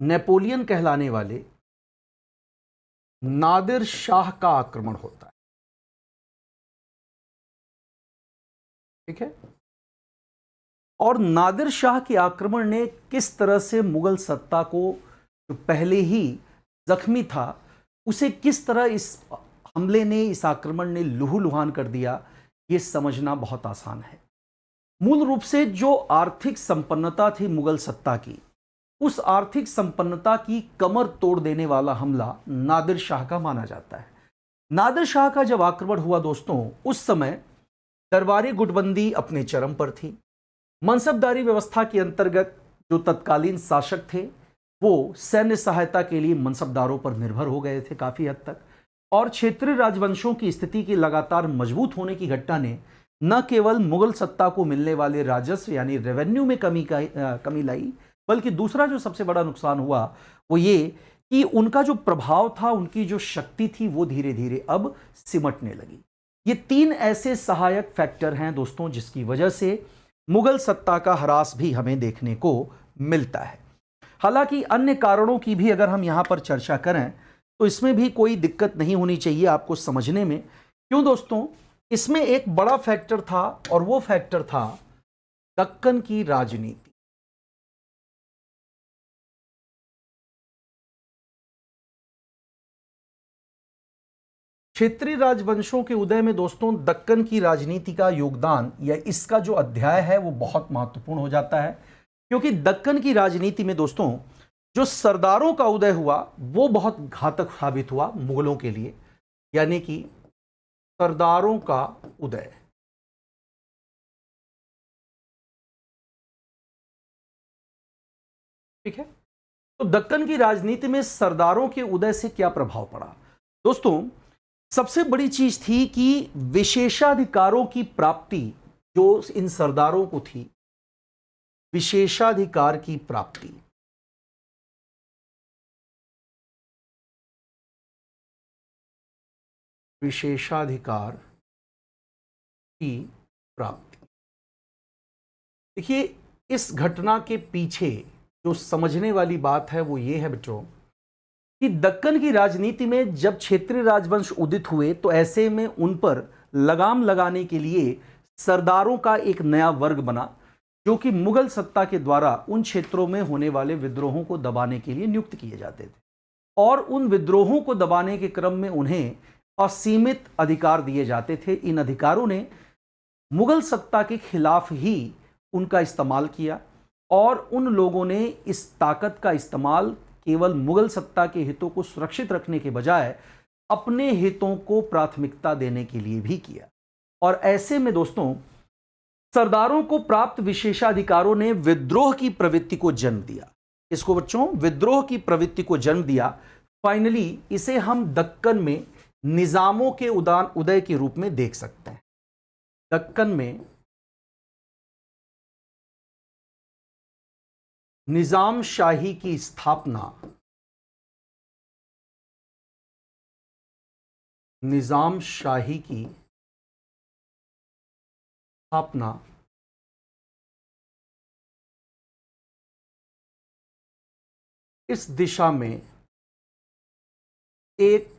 नेपोलियन कहलाने वाले नादिर शाह का आक्रमण होता है। ठीक है, और नादिर शाह के आक्रमण ने किस तरह से मुगल सत्ता को, जो पहले ही जख्मी था, उसे किस तरह इस हमले ने, इस आक्रमण ने लहूलुहान कर दिया, यह समझना बहुत आसान है। मूल रूप से जो आर्थिक संपन्नता थी मुगल सत्ता की, उस आर्थिक संपन्नता की कमर तोड़ देने वाला हमला नादिर शाह का माना जाता है। नादिर शाह का जब आक्रमण हुआ दोस्तों, उस समय दरबारी गुटबंदी अपने चरम पर थी। मनसबदारी व्यवस्था के अंतर्गत जो तत्कालीन शासक थे वो सैन्य सहायता के लिए मनसबदारों पर निर्भर हो गए थे काफी हद तक, और क्षेत्रीय राजवंशों की स्थिति के लगातार मजबूत होने की घटना ने न केवल मुगल सत्ता को मिलने वाले राजस्व यानी रेवेन्यू में कमी लाई, बल्कि दूसरा जो सबसे बड़ा नुकसान हुआ वो ये कि उनका जो प्रभाव था, उनकी जो शक्ति थी, वो धीरे धीरे अब सिमटने लगी। ये तीन ऐसे सहायक फैक्टर हैं दोस्तों जिसकी वजह से मुगल सत्ता का ह्रास भी हमें देखने को मिलता है। हालांकि अन्य कारणों की भी अगर हम यहां पर चर्चा करें तो इसमें भी कोई दिक्कत नहीं होनी चाहिए आपको समझने में। क्यों दोस्तों? इसमें एक बड़ा फैक्टर था, और वो फैक्टर था दक्कन की राजनीति। क्षेत्रीय राजवंशों के उदय में दोस्तों दक्कन की राजनीति का योगदान या इसका जो अध्याय है वो बहुत महत्वपूर्ण हो जाता है, क्योंकि दक्कन की राजनीति में दोस्तों जो सरदारों का उदय हुआ वो बहुत घातक साबित हुआ मुगलों के लिए, यानी कि सरदारों का उदय। ठीक है, तो दक्कन की राजनीति में सरदारों के उदय से क्या प्रभाव पड़ा दोस्तों? सबसे बड़ी चीज थी कि विशेषाधिकारों की प्राप्ति जो इन सरदारों को थी, विशेषाधिकार की प्राप्ति। विशेषाधिकार की प्राप्ति। देखिए, इस घटना के पीछे जो समझने वाली बात है वो ये है बच्चों कि दक्कन की राजनीति में जब क्षेत्रीय राजवंश उदित हुए तो ऐसे में उन पर लगाम लगाने के लिए सरदारों का एक नया वर्ग बना, जो कि मुगल सत्ता के द्वारा उन क्षेत्रों में होने वाले विद्रोहों को दबाने के लिए नियुक्त किए जाते थे, और उन विद्रोहों को दबाने के क्रम में उन्हें असीमित अधिकार दिए जाते थे। इन अधिकारों ने मुगल सत्ता के खिलाफ ही उनका इस्तेमाल किया, और उन लोगों ने इस ताकत का इस्तेमाल केवल मुगल सत्ता के हितों को सुरक्षित रखने के बजाय अपने हितों को प्राथमिकता देने के लिए भी किया। और ऐसे में दोस्तों सरदारों को प्राप्त विशेषाधिकारों ने विद्रोह की प्रवृत्ति को जन्म दिया। इसको बच्चों विद्रोह की प्रवृत्ति को जन्म दिया। फाइनली इसे हम दक्कन में निजामों के उदय के रूप में देख सकते हैं। दक्कन में निजाम शाही की स्थापना, निजाम शाही की स्थापना इस दिशा में एक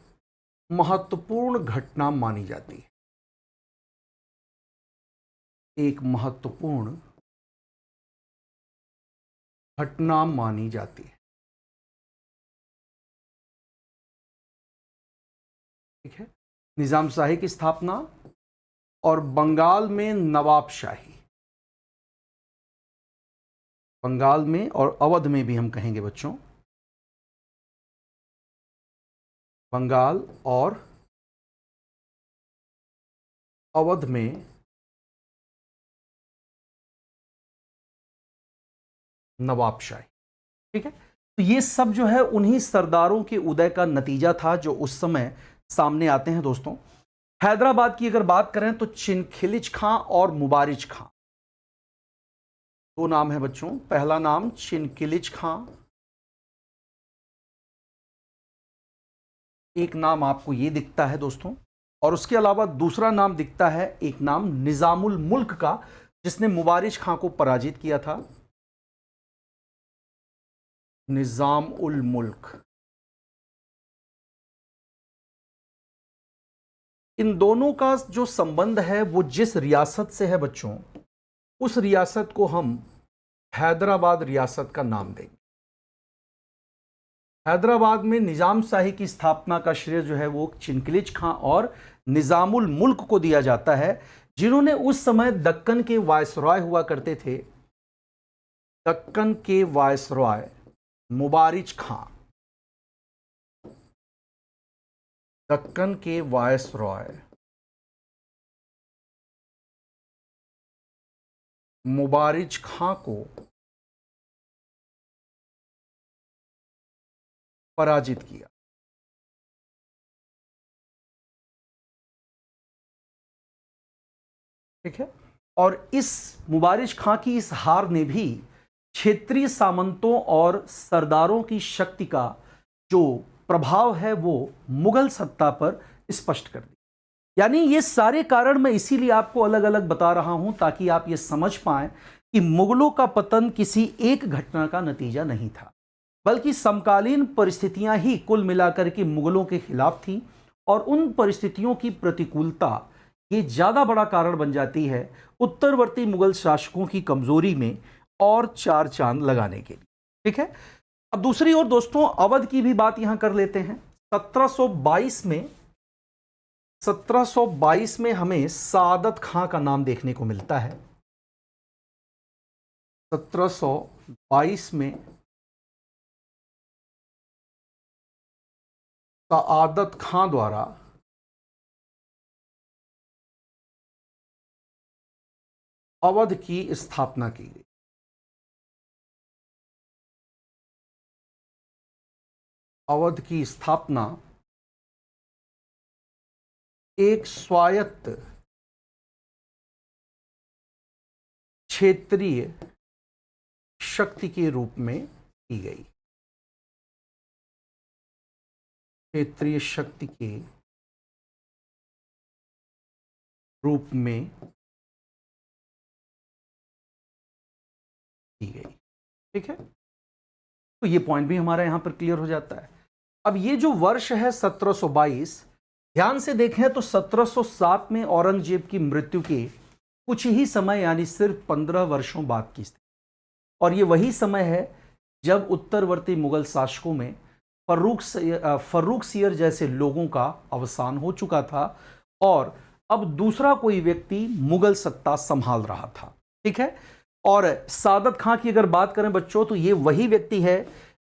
महत्वपूर्ण घटना मानी जाती है। एक महत्वपूर्ण घटना मानी जाती है। ठीक है, निजामशाही की स्थापना और बंगाल में नवाबशाही। बंगाल में और अवध में भी हम कहेंगे बच्चों, बंगाल और अवध में नवाबशाही। ठीक है, तो ये सब जो है उन्हीं सरदारों के उदय का नतीजा था जो उस समय सामने आते हैं दोस्तों। हैदराबाद की अगर बात करें तो चिनखिलिच खां और मुबारिज खां, दो नाम है बच्चों। पहला नाम चिनखिलिच खां, एक नाम आपको ये दिखता है दोस्तों, और उसके अलावा दूसरा नाम दिखता है, एक नाम निजामुल मुल्क का, जिसने मुबारिज खां को पराजित किया था। निजाम उल मुल्क। इन दोनों का जो संबंध है वो जिस रियासत से है बच्चों, उस रियासत को हम हैदराबाद रियासत का नाम देंगे। हैदराबाद में निजाम शाही की स्थापना का श्रेय जो है वो चिनखिलिच खां और निजामुल मुल्क को दिया जाता है, जिन्होंने उस समय दक्कन के वायसरॉय हुआ करते थे। दक्कन के वायसरॉय मुबारिज खां, दक्कन के वायसरॉय मुबारिज खां को पराजित किया। ठीक है, और इस मुबारिज खां की इस हार ने भी क्षेत्रीय सामंतों और सरदारों की शक्ति का जो प्रभाव है वो मुगल सत्ता पर स्पष्ट कर दिया। यानी ये सारे कारण मैं इसीलिए आपको अलग अलग बता रहा हूं ताकि आप ये समझ पाएं कि मुगलों का पतन किसी एक घटना का नतीजा नहीं था, बल्कि समकालीन परिस्थितियां ही कुल मिलाकर के मुगलों के खिलाफ थी, और उन परिस्थितियों की प्रतिकूलता ये ज़्यादा बड़ा कारण बन जाती है उत्तरवर्ती मुगल शासकों की कमजोरी में और चार चांद लगाने के लिए। ठीक है, अब दूसरी ओर दोस्तों अवध की भी बात यहां कर लेते हैं। 1722 में हमें सादत खां का नाम देखने को मिलता है। 1722 में सादत खां द्वारा अवध की स्थापना की गई। अवध की स्थापना एक स्वायत्त क्षेत्रीय शक्ति के रूप में की गई। क्षेत्रीय शक्ति के रूप में की गई। ठीक है, तो ये पॉइंट भी हमारा यहां पर क्लियर हो जाता है। अब ये जो वर्ष है 1722, ध्यान से देखें तो 1707 में औरंगजेब की मृत्यु के कुछ ही समय यानी सिर्फ 15 वर्षों बाद की स्थिति, और ये वही समय है जब उत्तरवर्ती मुगल शासकों में फर्रुख सियर जैसे लोगों का अवसान हो चुका था और अब दूसरा कोई व्यक्ति मुगल सत्ता संभाल रहा था। ठीक है, और सादत खां की अगर बात करें बच्चों तो ये वही व्यक्ति है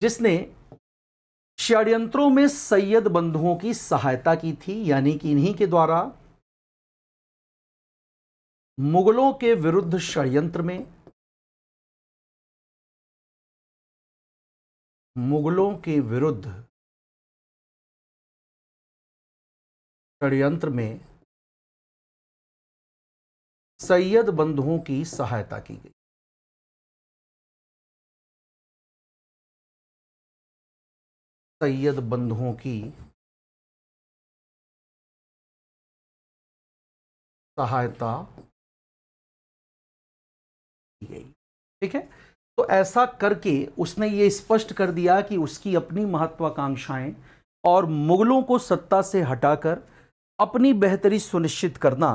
जिसने षड्यंत्रों में सैयद बंधुओं की सहायता की थी, यानी कि इन्हीं के द्वारा मुगलों के विरुद्ध षड्यंत्र में, मुगलों के विरुद्ध षड्यंत्र में सैयद बंधुओं की सहायता की गई। सैयद बंधुओं की सहायता की गई। ठीक है, तो ऐसा करके उसने ये स्पष्ट कर दिया कि उसकी अपनी महत्वाकांक्षाएं और मुगलों को सत्ता से हटाकर अपनी बेहतरी सुनिश्चित करना,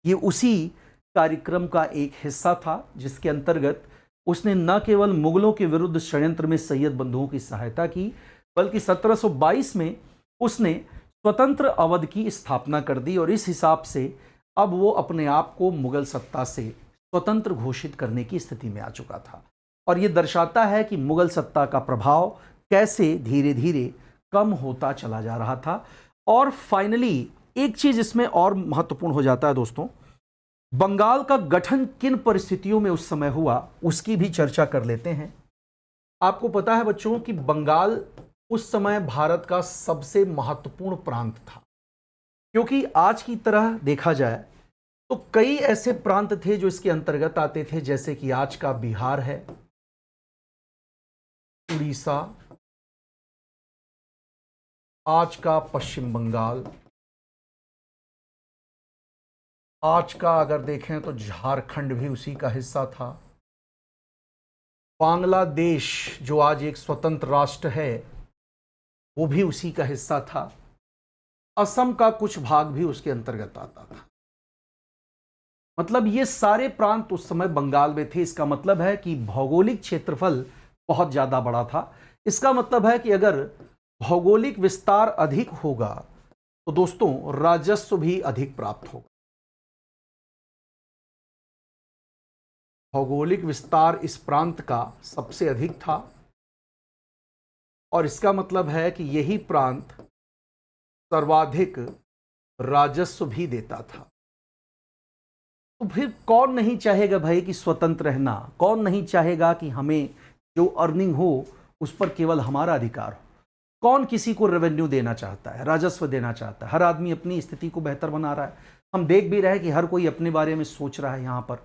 ये उसी कार्यक्रम का एक हिस्सा था, जिसके अंतर्गत उसने न केवल मुगलों के विरुद्ध षड्यंत्र में सैयद बंधुओं की सहायता की, बल्कि 1722 में उसने स्वतंत्र अवध की स्थापना कर दी और इस हिसाब से अब वो अपने आप को मुगल सत्ता से स्वतंत्र घोषित करने की स्थिति में आ चुका था। और ये दर्शाता है कि मुगल सत्ता का प्रभाव कैसे धीरे धीरे कम होता चला जा रहा था। और फाइनली एक चीज इसमें और महत्वपूर्ण हो जाता है दोस्तों, बंगाल का गठन किन परिस्थितियों में उस समय हुआ उसकी भी चर्चा कर लेते हैं। आपको पता है बच्चों कि बंगाल उस समय भारत का सबसे महत्वपूर्ण प्रांत था, क्योंकि आज की तरह देखा जाए तो कई ऐसे प्रांत थे जो इसके अंतर्गत आते थे, जैसे कि आज का बिहार है, उड़ीसा, आज का पश्चिम बंगाल, आज का अगर देखें तो झारखंड भी उसी का हिस्सा था, बांग्लादेश जो आज एक स्वतंत्र राष्ट्र है वो भी उसी का हिस्सा था, असम का कुछ भाग भी उसके अंतर्गत आता था। मतलब ये सारे प्रांत उस समय बंगाल में थे। इसका मतलब है कि भौगोलिक क्षेत्रफल बहुत ज्यादा बड़ा था। इसका मतलब है कि अगर भौगोलिक विस्तार अधिक होगा तो दोस्तों राजस्व भी अधिक प्राप्त होगा। भौगोलिक विस्तार इस प्रांत का सबसे अधिक था और इसका मतलब है कि यही प्रांत सर्वाधिक राजस्व भी देता था। तो फिर कौन नहीं चाहेगा भाई कि स्वतंत्र रहना, कौन नहीं चाहेगा कि हमें जो अर्निंग हो उस पर केवल हमारा अधिकार हो। कौन किसी को रेवेन्यू देना चाहता है, राजस्व देना चाहता है। हर आदमी अपनी स्थिति को बेहतर बना रहा है। हम देख भी रहे हैं कि हर कोई अपने बारे में सोच रहा है। यहाँ पर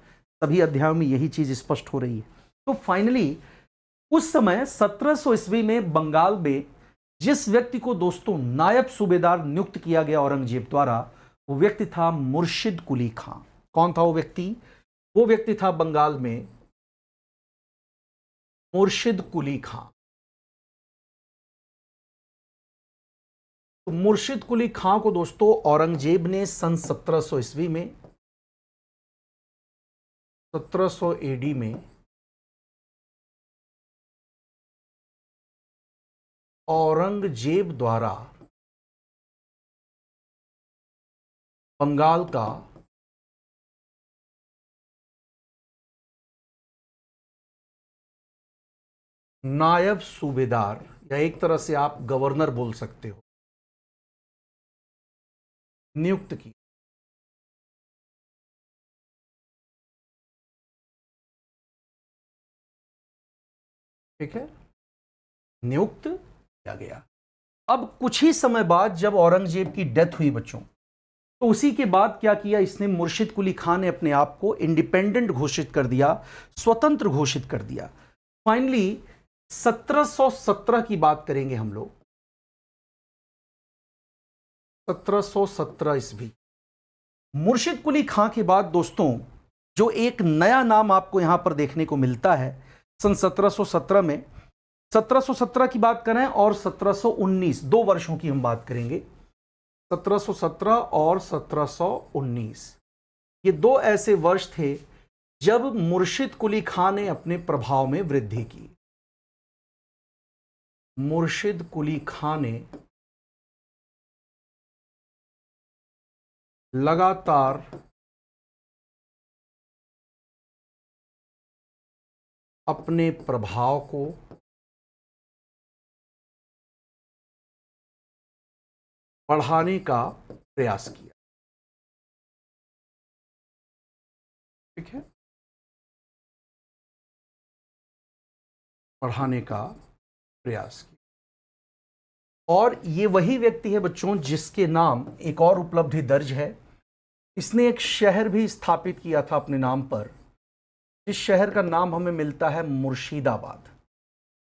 सभी अध्यायों में यही चीज स्पष्ट हो रही है। तो फाइनली उस समय 1700 ईस्वी में बंगाल में जिस व्यक्ति को दोस्तों नायब सूबेदार नियुक्त किया गया औरंगजेब द्वारा, वो व्यक्ति था मुर्शिद कुली खां। कौन था वो व्यक्ति? वो व्यक्ति था बंगाल में मुर्शिद कुली खां। तो मुर्शिद कुली खां को दोस्तों औरंगजेब ने सन 1700 ईस्वी में 1700 एडी में औरंगजेब द्वारा बंगाल का नायब सूबेदार या एक तरह से आप गवर्नर बोल सकते हो, नियुक्त की। ठीक है, नियुक्त किया गया। अब कुछ ही समय बाद जब औरंगजेब की डेथ हुई बच्चों, तो उसी के बाद क्या किया इसने, मुर्शिद कुली खां ने अपने आप को इंडिपेंडेंट घोषित कर दिया, स्वतंत्र घोषित कर दिया। फाइनली 1717 की बात करेंगे हम लोग। 1717 ईस्वी मुर्शिद कुली खां के बाद दोस्तों जो एक नया नाम आपको यहां पर देखने को मिलता है सन 1717 में, 1717 की बात करें और 1719, 2 वर्षों की हम बात करेंगे। 1717 और 1719 ये 2 ऐसे वर्ष थे जब मुर्शिद कुली खां ने अपने प्रभाव में वृद्धि की। मुर्शिद कुली खां ने लगातार अपने प्रभाव को बढ़ाने का प्रयास किया। ठीक है, बढ़ाने का प्रयास किया। और ये वही व्यक्ति है बच्चों जिसके नाम एक और उपलब्धि दर्ज है। इसने एक शहर भी स्थापित किया था अपने नाम पर, जिस शहर का नाम हमें मिलता है मुर्शिदाबाद।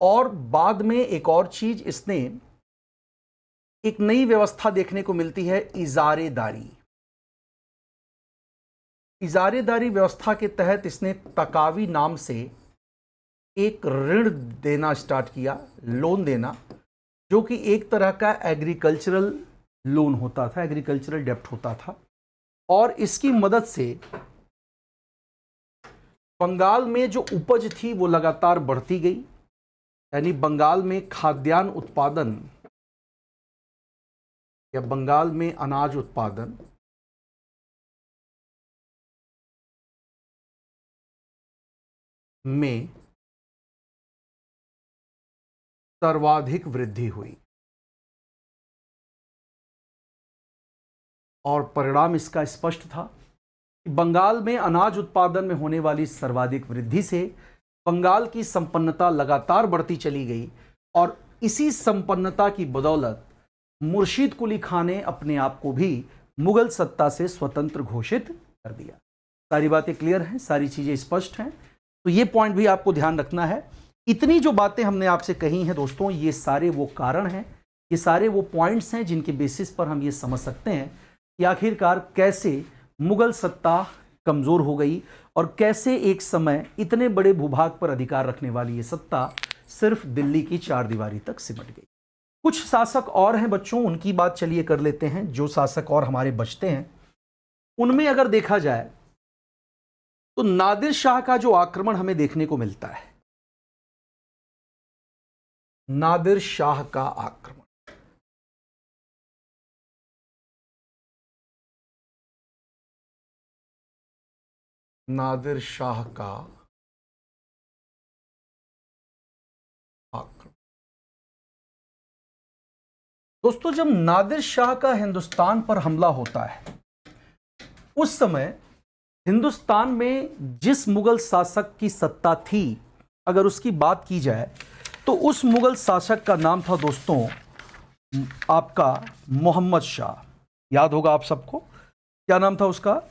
और बाद में एक और चीज, इसने एक नई व्यवस्था देखने को मिलती है, इजारेदारी। इजारेदारी व्यवस्था के तहत इसने तकावी नाम से एक ऋण देना स्टार्ट किया, लोन देना, जो कि एक तरह का एग्रीकल्चरल लोन होता था, एग्रीकल्चरल डेप्ट होता था। और इसकी मदद से बंगाल में जो उपज थी वो लगातार बढ़ती गई, यानी बंगाल में खाद्यान्न उत्पादन या बंगाल में अनाज उत्पादन में सर्वाधिक वृद्धि हुई और परिणाम इसका स्पष्ट था कि बंगाल में अनाज उत्पादन में होने वाली सर्वाधिक वृद्धि से बंगाल की संपन्नता लगातार बढ़ती चली गई और इसी संपन्नता की बदौलत मुर्शीद कुली खान ने अपने आप को भी मुगल सत्ता से स्वतंत्र घोषित कर दिया। सारी बातें क्लियर हैं, सारी चीजें स्पष्ट हैं, तो ये पॉइंट भी आपको ध्यान रखना है। इतनी जो बातें हमने आपसे कही हैं दोस्तों, ये सारे वो कारण हैं, ये सारे वो पॉइंट्स हैं जिनके बेसिस पर हम ये समझ सकते हैं कि आखिरकार कैसे मुगल सत्ता कमजोर हो गई और कैसे एक समय इतने बड़े भूभाग पर अधिकार रखने वाली ये सत्ता सिर्फ दिल्ली की चार दीवारी तक सिमट गई। कुछ शासक और हैं बच्चों, उनकी बात चलिए कर लेते हैं। जो शासक और हमारे बचते हैं उनमें अगर देखा जाए तो नादिर शाह का जो आक्रमण हमें देखने को मिलता है, नादिर शाह का आक्रमण, नादिर शाह का आक्रमण। दोस्तों, जब नादिर शाह का हिंदुस्तान पर हमला होता है उस समय हिंदुस्तान में जिस मुगल शासक की सत्ता थी, अगर उसकी बात की जाए तो उस मुगल शासक का नाम था दोस्तों आपका मोहम्मद शाह। याद होगा आप सबको, क्या नाम था उसका?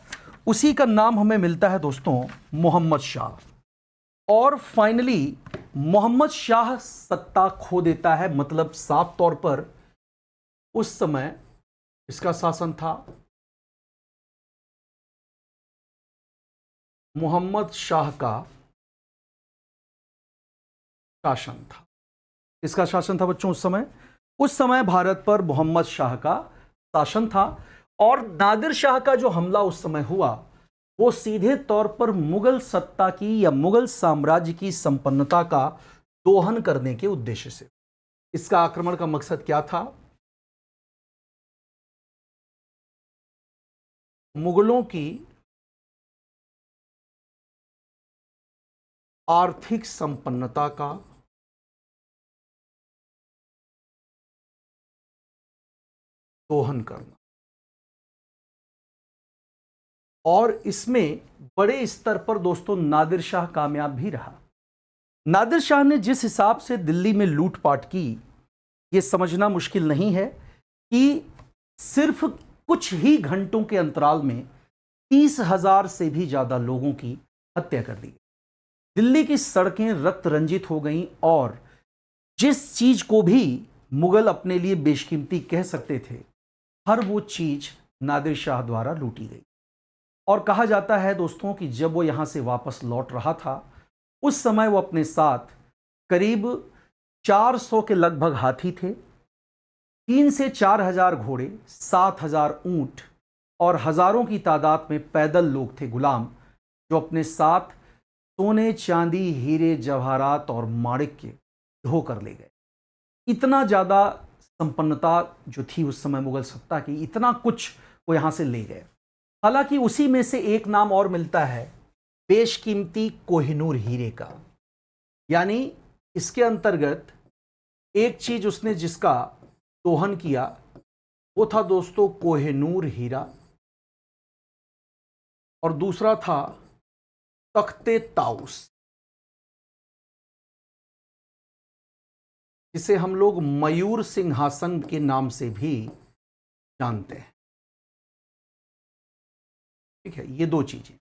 उसी का नाम हमें मिलता है दोस्तों मोहम्मद शाह। और फाइनली मोहम्मद शाह सत्ता खो देता है, मतलब साफ तौर पर उस समय इसका शासन था, मोहम्मद शाह का शासन था। इसका शासन था बच्चों उस समय भारत पर मोहम्मद शाह का शासन था। और नादिर शाह का जो हमला उस समय हुआ वो सीधे तौर पर मुगल सत्ता की या मुगल साम्राज्य की संपन्नता का दोहन करने के उद्देश्य से। इसका आक्रमण का मकसद क्या था? मुगलों की आर्थिक संपन्नता का दोहन करना, और इसमें बड़े स्तर पर दोस्तों नादिर शाह कामयाब भी रहा। नादिर शाह ने जिस हिसाब से दिल्ली में लूटपाट की, यह समझना मुश्किल नहीं है कि सिर्फ कुछ ही घंटों के अंतराल में 30,000 से भी ज्यादा लोगों की हत्या कर दी। दिल्ली की सड़कें रक्त रंजित हो गईं और जिस चीज को भी मुगल अपने लिए बेशकीमती कह सकते थे, हर वो चीज नादिर शाह द्वारा लूटी गई। और कहा जाता है दोस्तों कि जब वो यहां से वापस लौट रहा था उस समय वो अपने साथ करीब 400 के लगभग हाथी थे, 3 से 4,000 घोड़े, 7,000 ऊंट और हजारों की तादाद में पैदल लोग थे, गुलाम, जो अपने साथ सोने, चांदी, हीरे, जवाहरात और माणिक्य ढो कर ले गए। इतना ज्यादा संपन्नता जो थी उस समय मुगल सत्ता की, इतना कुछ वो यहां से ले गए। हालांकि उसी में से एक नाम और मिलता है, बेशकीमती कोहिनूर हीरे का। यानी इसके अंतर्गत एक चीज उसने जिसका दोहन किया वो था दोस्तों कोहिनूर हीरा, और दूसरा था तख्ते ताउस, जिसे हम लोग मयूर सिंहासन के नाम से भी जानते हैं। ठीक है, ये दो चीजें।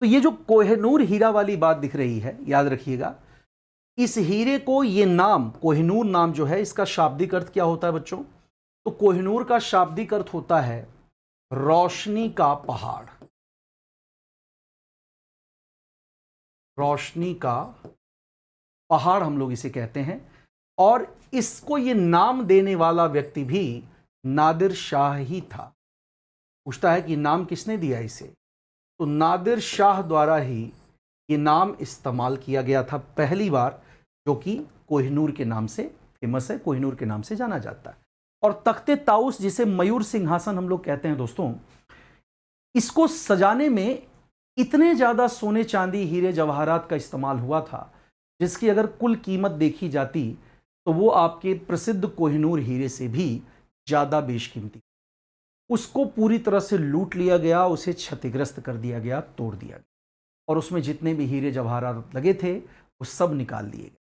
तो ये जो कोहिनूर हीरा वाली बात दिख रही है, याद रखिएगा, इस हीरे को, ये नाम कोहिनूर नाम जो है, इसका शाब्दिक अर्थ क्या होता है बच्चों? तो कोहिनूर का शाब्दिक अर्थ होता है रोशनी का पहाड़, रोशनी का पहाड़ हम लोग इसे कहते हैं। और इसको ये नाम देने वाला व्यक्ति भी नादिर शाह ही था। पूछता है कि नाम किसने दिया इसे, तो नादिर शाह द्वारा ही ये नाम इस्तेमाल किया गया था पहली बार, जो कि कोहिनूर के नाम से फेमस है, कोहिनूर के नाम से जाना जाता है। और तख्ते ताउस, जिसे मयूर सिंहासन हम लोग कहते हैं दोस्तों, इसको सजाने में इतने ज़्यादा सोने चांदी हीरे जवाहरात का इस्तेमाल हुआ था, जिसकी अगर कुल कीमत देखी जाती तो वो आपके प्रसिद्ध कोहिनूर हीरे से भी ज़्यादा बेशकीमती। उसको पूरी तरह से लूट लिया गया, उसे क्षतिग्रस्त कर दिया गया, तोड़ दिया गया, और उसमें जितने भी हीरे जवाहरात लगे थे वो सब निकाल लिए गए।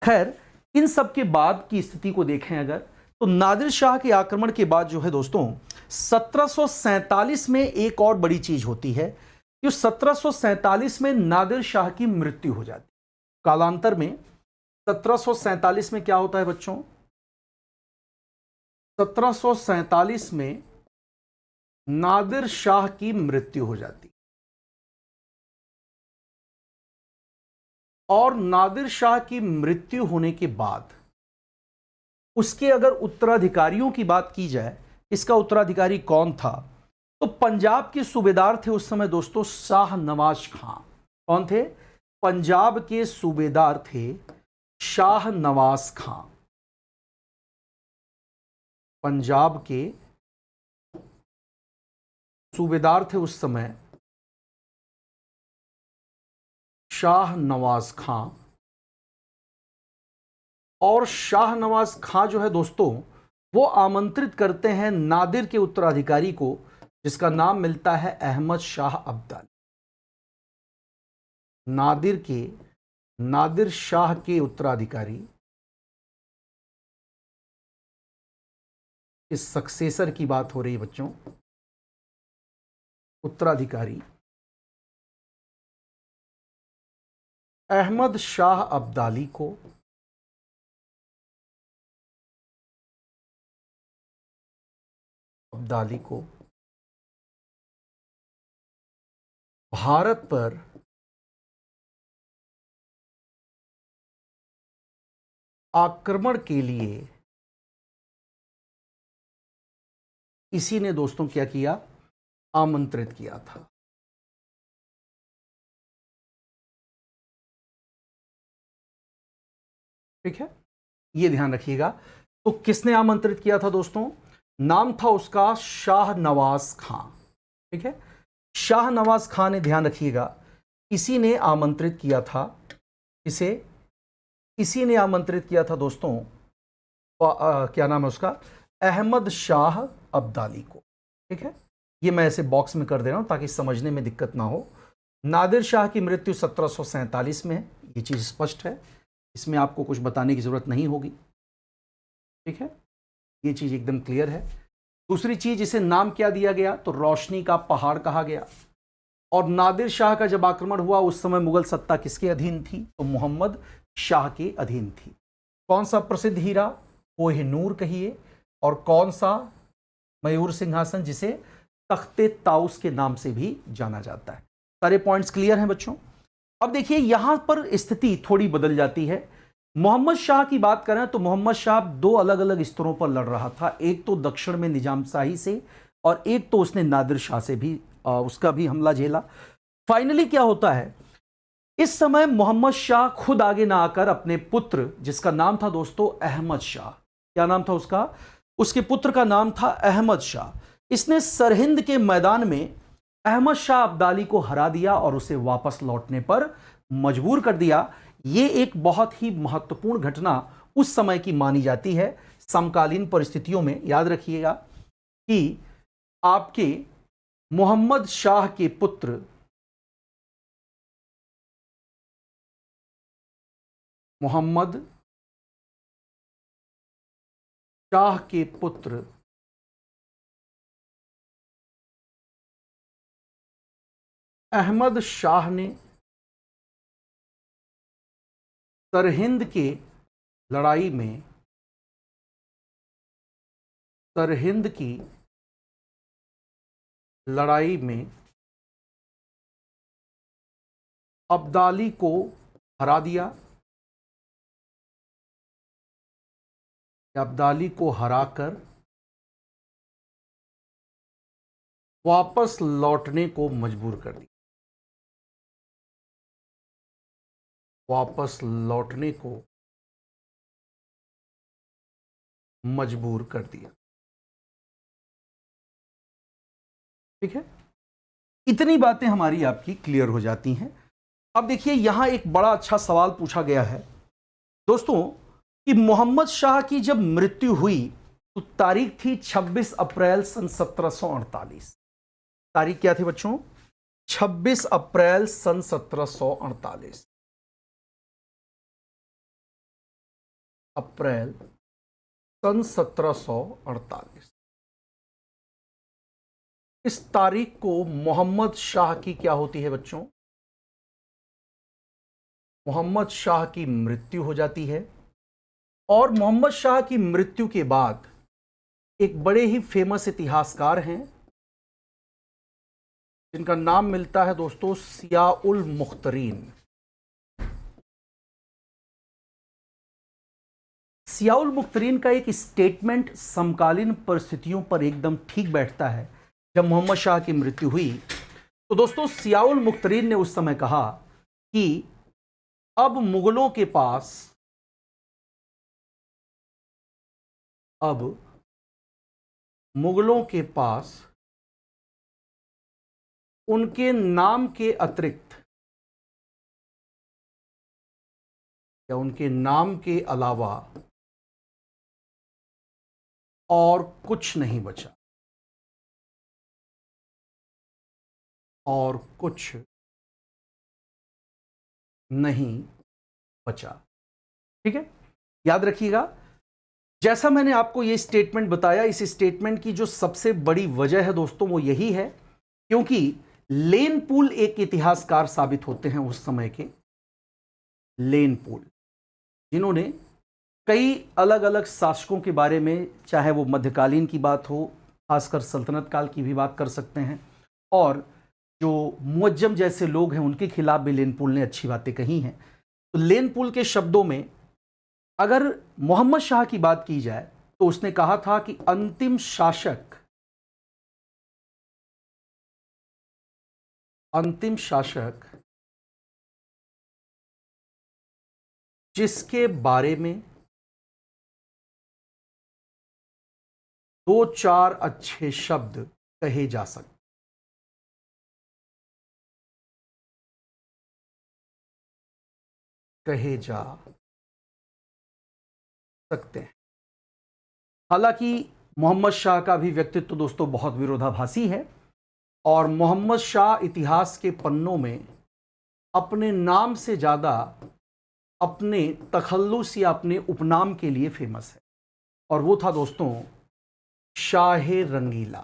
खैर, इन सब के बाद की स्थिति को देखें अगर, तो नादिर शाह के आक्रमण के बाद जो है दोस्तों 1747 में एक और बड़ी चीज होती है कि 1747 में नादिर शाह की मृत्यु हो जाती है। कालांतर में 1747 में क्या होता है बच्चों, 1747 में नादिर शाह की मृत्यु हो जाती। और नादिर शाह की मृत्यु होने के बाद उसके अगर उत्तराधिकारियों की बात की जाए, इसका उत्तराधिकारी कौन था, तो पंजाब के सूबेदार थे उस समय दोस्तों शाह नवाज खां। कौन थे? पंजाब के सूबेदार थे शाह नवाज खां। पंजाब के सूबेदार थे उस समय शाह नवाज खां। और शाह नवाज खां जो है दोस्तों, वो आमंत्रित करते हैं नादिर के उत्तराधिकारी को, जिसका नाम मिलता है अहमद शाह अब्दाली। नादिर शाह के उत्तराधिकारी, इस सक्सेसर की बात हो रही है बच्चों, उत्तराधिकारी अहमद शाह अब्दाली को भारत पर आक्रमण के लिए इसी ने दोस्तों क्या किया, आमंत्रित किया था। ठीक है, ये ध्यान रखिएगा। तो किसने आमंत्रित किया था दोस्तों? नाम था उसका शाह नवाज खां। ठीक है, शाह नवाज खां ने, ध्यान रखिएगा, इसी ने आमंत्रित किया था। इसे इसी ने आमंत्रित किया था दोस्तों, क्या नाम है उसका, अहमद शाह अब्दाली को। ठीक है, ये मैं ऐसे बॉक्स में कर दे रहा हूं ताकि समझने में दिक्कत ना हो। नादिर शाह की मृत्यु 1747 में है, ये चीज स्पष्ट है, इसमें आपको कुछ बताने की जरूरत नहीं होगी। ठीक है, ये चीज एकदम क्लियर है। दूसरी चीज, इसे नाम क्या दिया गया, तो रोशनी का पहाड़ कहा गया। और नादिर शाह का जब आक्रमण हुआ उस समय मुगल सत्ता किसके अधीन थी, तो मोहम्मद शाह के अधीन थी। कौन सा प्रसिद्ध हीरा, कोहिनूर कहिए, और कौन सा, मयूर सिंहासन, जिसे तख्ते ताउस के नाम से भी जाना जाता है। सारे पॉइंट्स क्लियर हैं बच्चों? अब देखिए यहां पर स्थिति थोड़ी बदल जाती है। मोहम्मद शाह की बात करें तो मोहम्मद शाह दो अलग अलग स्तरों पर लड़ रहा था। एक तो दक्षिण में निजाम शाही से, और एक तो उसने नादिर शाह से भी उसका भी हमला झेला। फाइनली क्या होता है, इस समय मोहम्मद शाह खुद आगे ना आकर अपने पुत्र, जिसका नाम था दोस्तों अहमद शाह, क्या नाम था उसका, उसके पुत्र का नाम था अहमद शाह, इसने सरहिंद के मैदान में अहमद शाह अब्दाली को हरा दिया और उसे वापस लौटने पर मजबूर कर दिया। यह एक बहुत ही महत्वपूर्ण घटना उस समय की मानी जाती है। समकालीन परिस्थितियों में याद रखिएगा कि आपके मोहम्मद शाह के पुत्र मोहम्मद शाह के पुत्र अहमद शाह ने सरहिंद के लड़ाई में, सरहिंद की लड़ाई में अब्दाली को हरा दिया अब्दाली को हराकर वापस लौटने को मजबूर कर दिया, वापस लौटने को मजबूर कर दिया। ठीक है, इतनी बातें हमारी आपकी क्लियर हो जाती हैं। अब देखिए यहां एक बड़ा अच्छा सवाल पूछा गया है दोस्तों कि मोहम्मद शाह की जब मृत्यु हुई तो तारीख थी 26 अप्रैल सन 1748। तारीख क्या थी बच्चों? 26 अप्रैल सन 1748। अप्रैल सन 1748। इस तारीख को मोहम्मद शाह की क्या होती है बच्चों? मोहम्मद शाह की मृत्यु हो जाती है। और मोहम्मद शाह की मृत्यु के बाद एक बड़े ही फेमस इतिहासकार हैं जिनका नाम मिलता है दोस्तों सियाउल मुख्तरीन। सियाउल मुख्तरीन का एक स्टेटमेंट समकालीन परिस्थितियों पर एकदम ठीक बैठता है। जब मोहम्मद शाह की मृत्यु हुई तो दोस्तों सियाउल मुख्तरीन ने उस समय कहा कि अब मुगलों के पास उनके नाम के अतिरिक्त या उनके नाम के अलावा और कुछ नहीं बचा, और कुछ नहीं बचा। ठीक है, याद रखिएगा जैसा मैंने आपको ये स्टेटमेंट बताया, इस स्टेटमेंट की जो सबसे बड़ी वजह है दोस्तों वो यही है क्योंकि लेन पूल एक इतिहासकार साबित होते हैं उस समय के। लेन पूल जिन्होंने कई अलग अलग शासकों के बारे में, चाहे वो मध्यकालीन की बात हो, खासकर सल्तनत काल की भी बात कर सकते हैं, और जो मुअज्जम जैसे लोग हैं उनके खिलाफ भी लेन पूल ने अच्छी बातें कही हैं। तो लेन पूल के शब्दों में अगर मोहम्मद शाह की बात की जाए तो उसने कहा था कि अंतिम शासक जिसके बारे में दो चार अच्छे शब्द कहे जा सकते हैं। हालांकि मोहम्मद शाह का भी व्यक्तित्व दोस्तों बहुत विरोधाभासी है और मोहम्मद शाह इतिहास के पन्नों में अपने नाम से ज़्यादा अपने तखल्लुस या अपने उपनाम के लिए फेमस है, और वो था दोस्तों शाह रंगीला।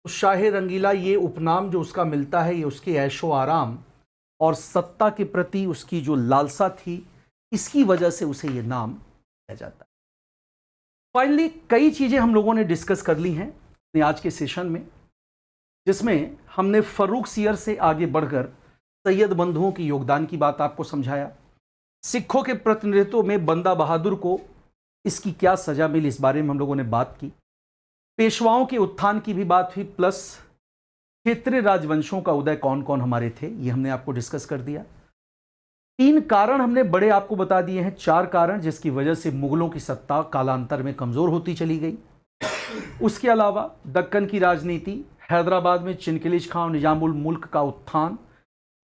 तो शाह रंगीला ये उपनाम जो उसका मिलता है ये उसके ऐशो आराम और सत्ता के प्रति उसकी जो लालसा थी, इसकी वजह से उसे ये नाम दिया जाता है। फाइनली कई चीज़ें हम लोगों ने डिस्कस कर ली हैं अपने आज के सेशन में, जिसमें हमने फर्रुख सियर से आगे बढ़कर सैयद बंधुओं की योगदान की बात आपको समझाया। सिखों के प्रतिनिधित्व में बंदा बहादुर को इसकी क्या सजा मिली इस बारे में हम लोगों ने बात की। पेशवाओं के उत्थान की भी बात हुई, प्लस क्षेत्रीय राजवंशों का उदय कौन कौन हमारे थे ये हमने आपको डिस्कस कर दिया। 3 कारण हमने बड़े आपको बता दिए हैं, 4 कारण जिसकी वजह से मुगलों की सत्ता कालांतर में कमजोर होती चली गई। उसके अलावा दक्कन की राजनीति, हैदराबाद में चिनकिलिज खां और निजामुल मुल्क का उत्थान,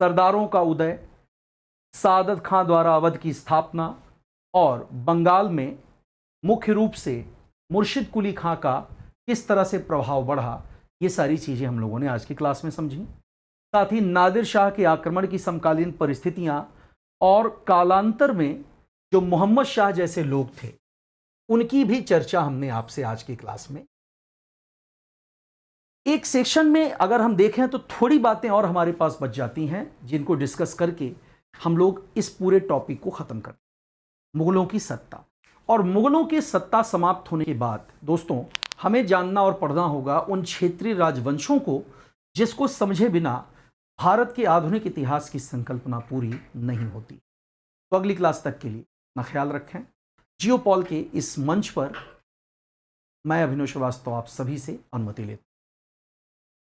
सरदारों का उदय, सादत खां द्वारा अवध की स्थापना, और बंगाल में मुख्य रूप से मुर्शिद कुली खां का किस तरह से प्रभाव बढ़ा, ये सारी चीज़ें हम लोगों ने आज की क्लास में समझी। साथ ही नादिर शाह के आक्रमण की समकालीन परिस्थितियां और कालांतर में जो मोहम्मद शाह जैसे लोग थे उनकी भी चर्चा हमने आपसे आज की क्लास में। एक सेक्शन में अगर हम देखें तो थोड़ी बातें और हमारे पास बच जाती हैं जिनको डिस्कस करके हम लोग इस पूरे टॉपिक को खत्म कर। मुगलों की सत्ता, और मुगलों की सत्ता समाप्त होने के बाद दोस्तों हमें जानना और पढ़ना होगा उन क्षेत्रीय राजवंशों को जिसको समझे बिना भारत के आधुनिक इतिहास की संकल्पना पूरी नहीं होती। तो अगली क्लास तक के लिए अपना ख्याल रखें। जियोपॉल के इस मंच पर मैं अभिनव श्रीवास्तव आप सभी से अनुमति लेता हूं।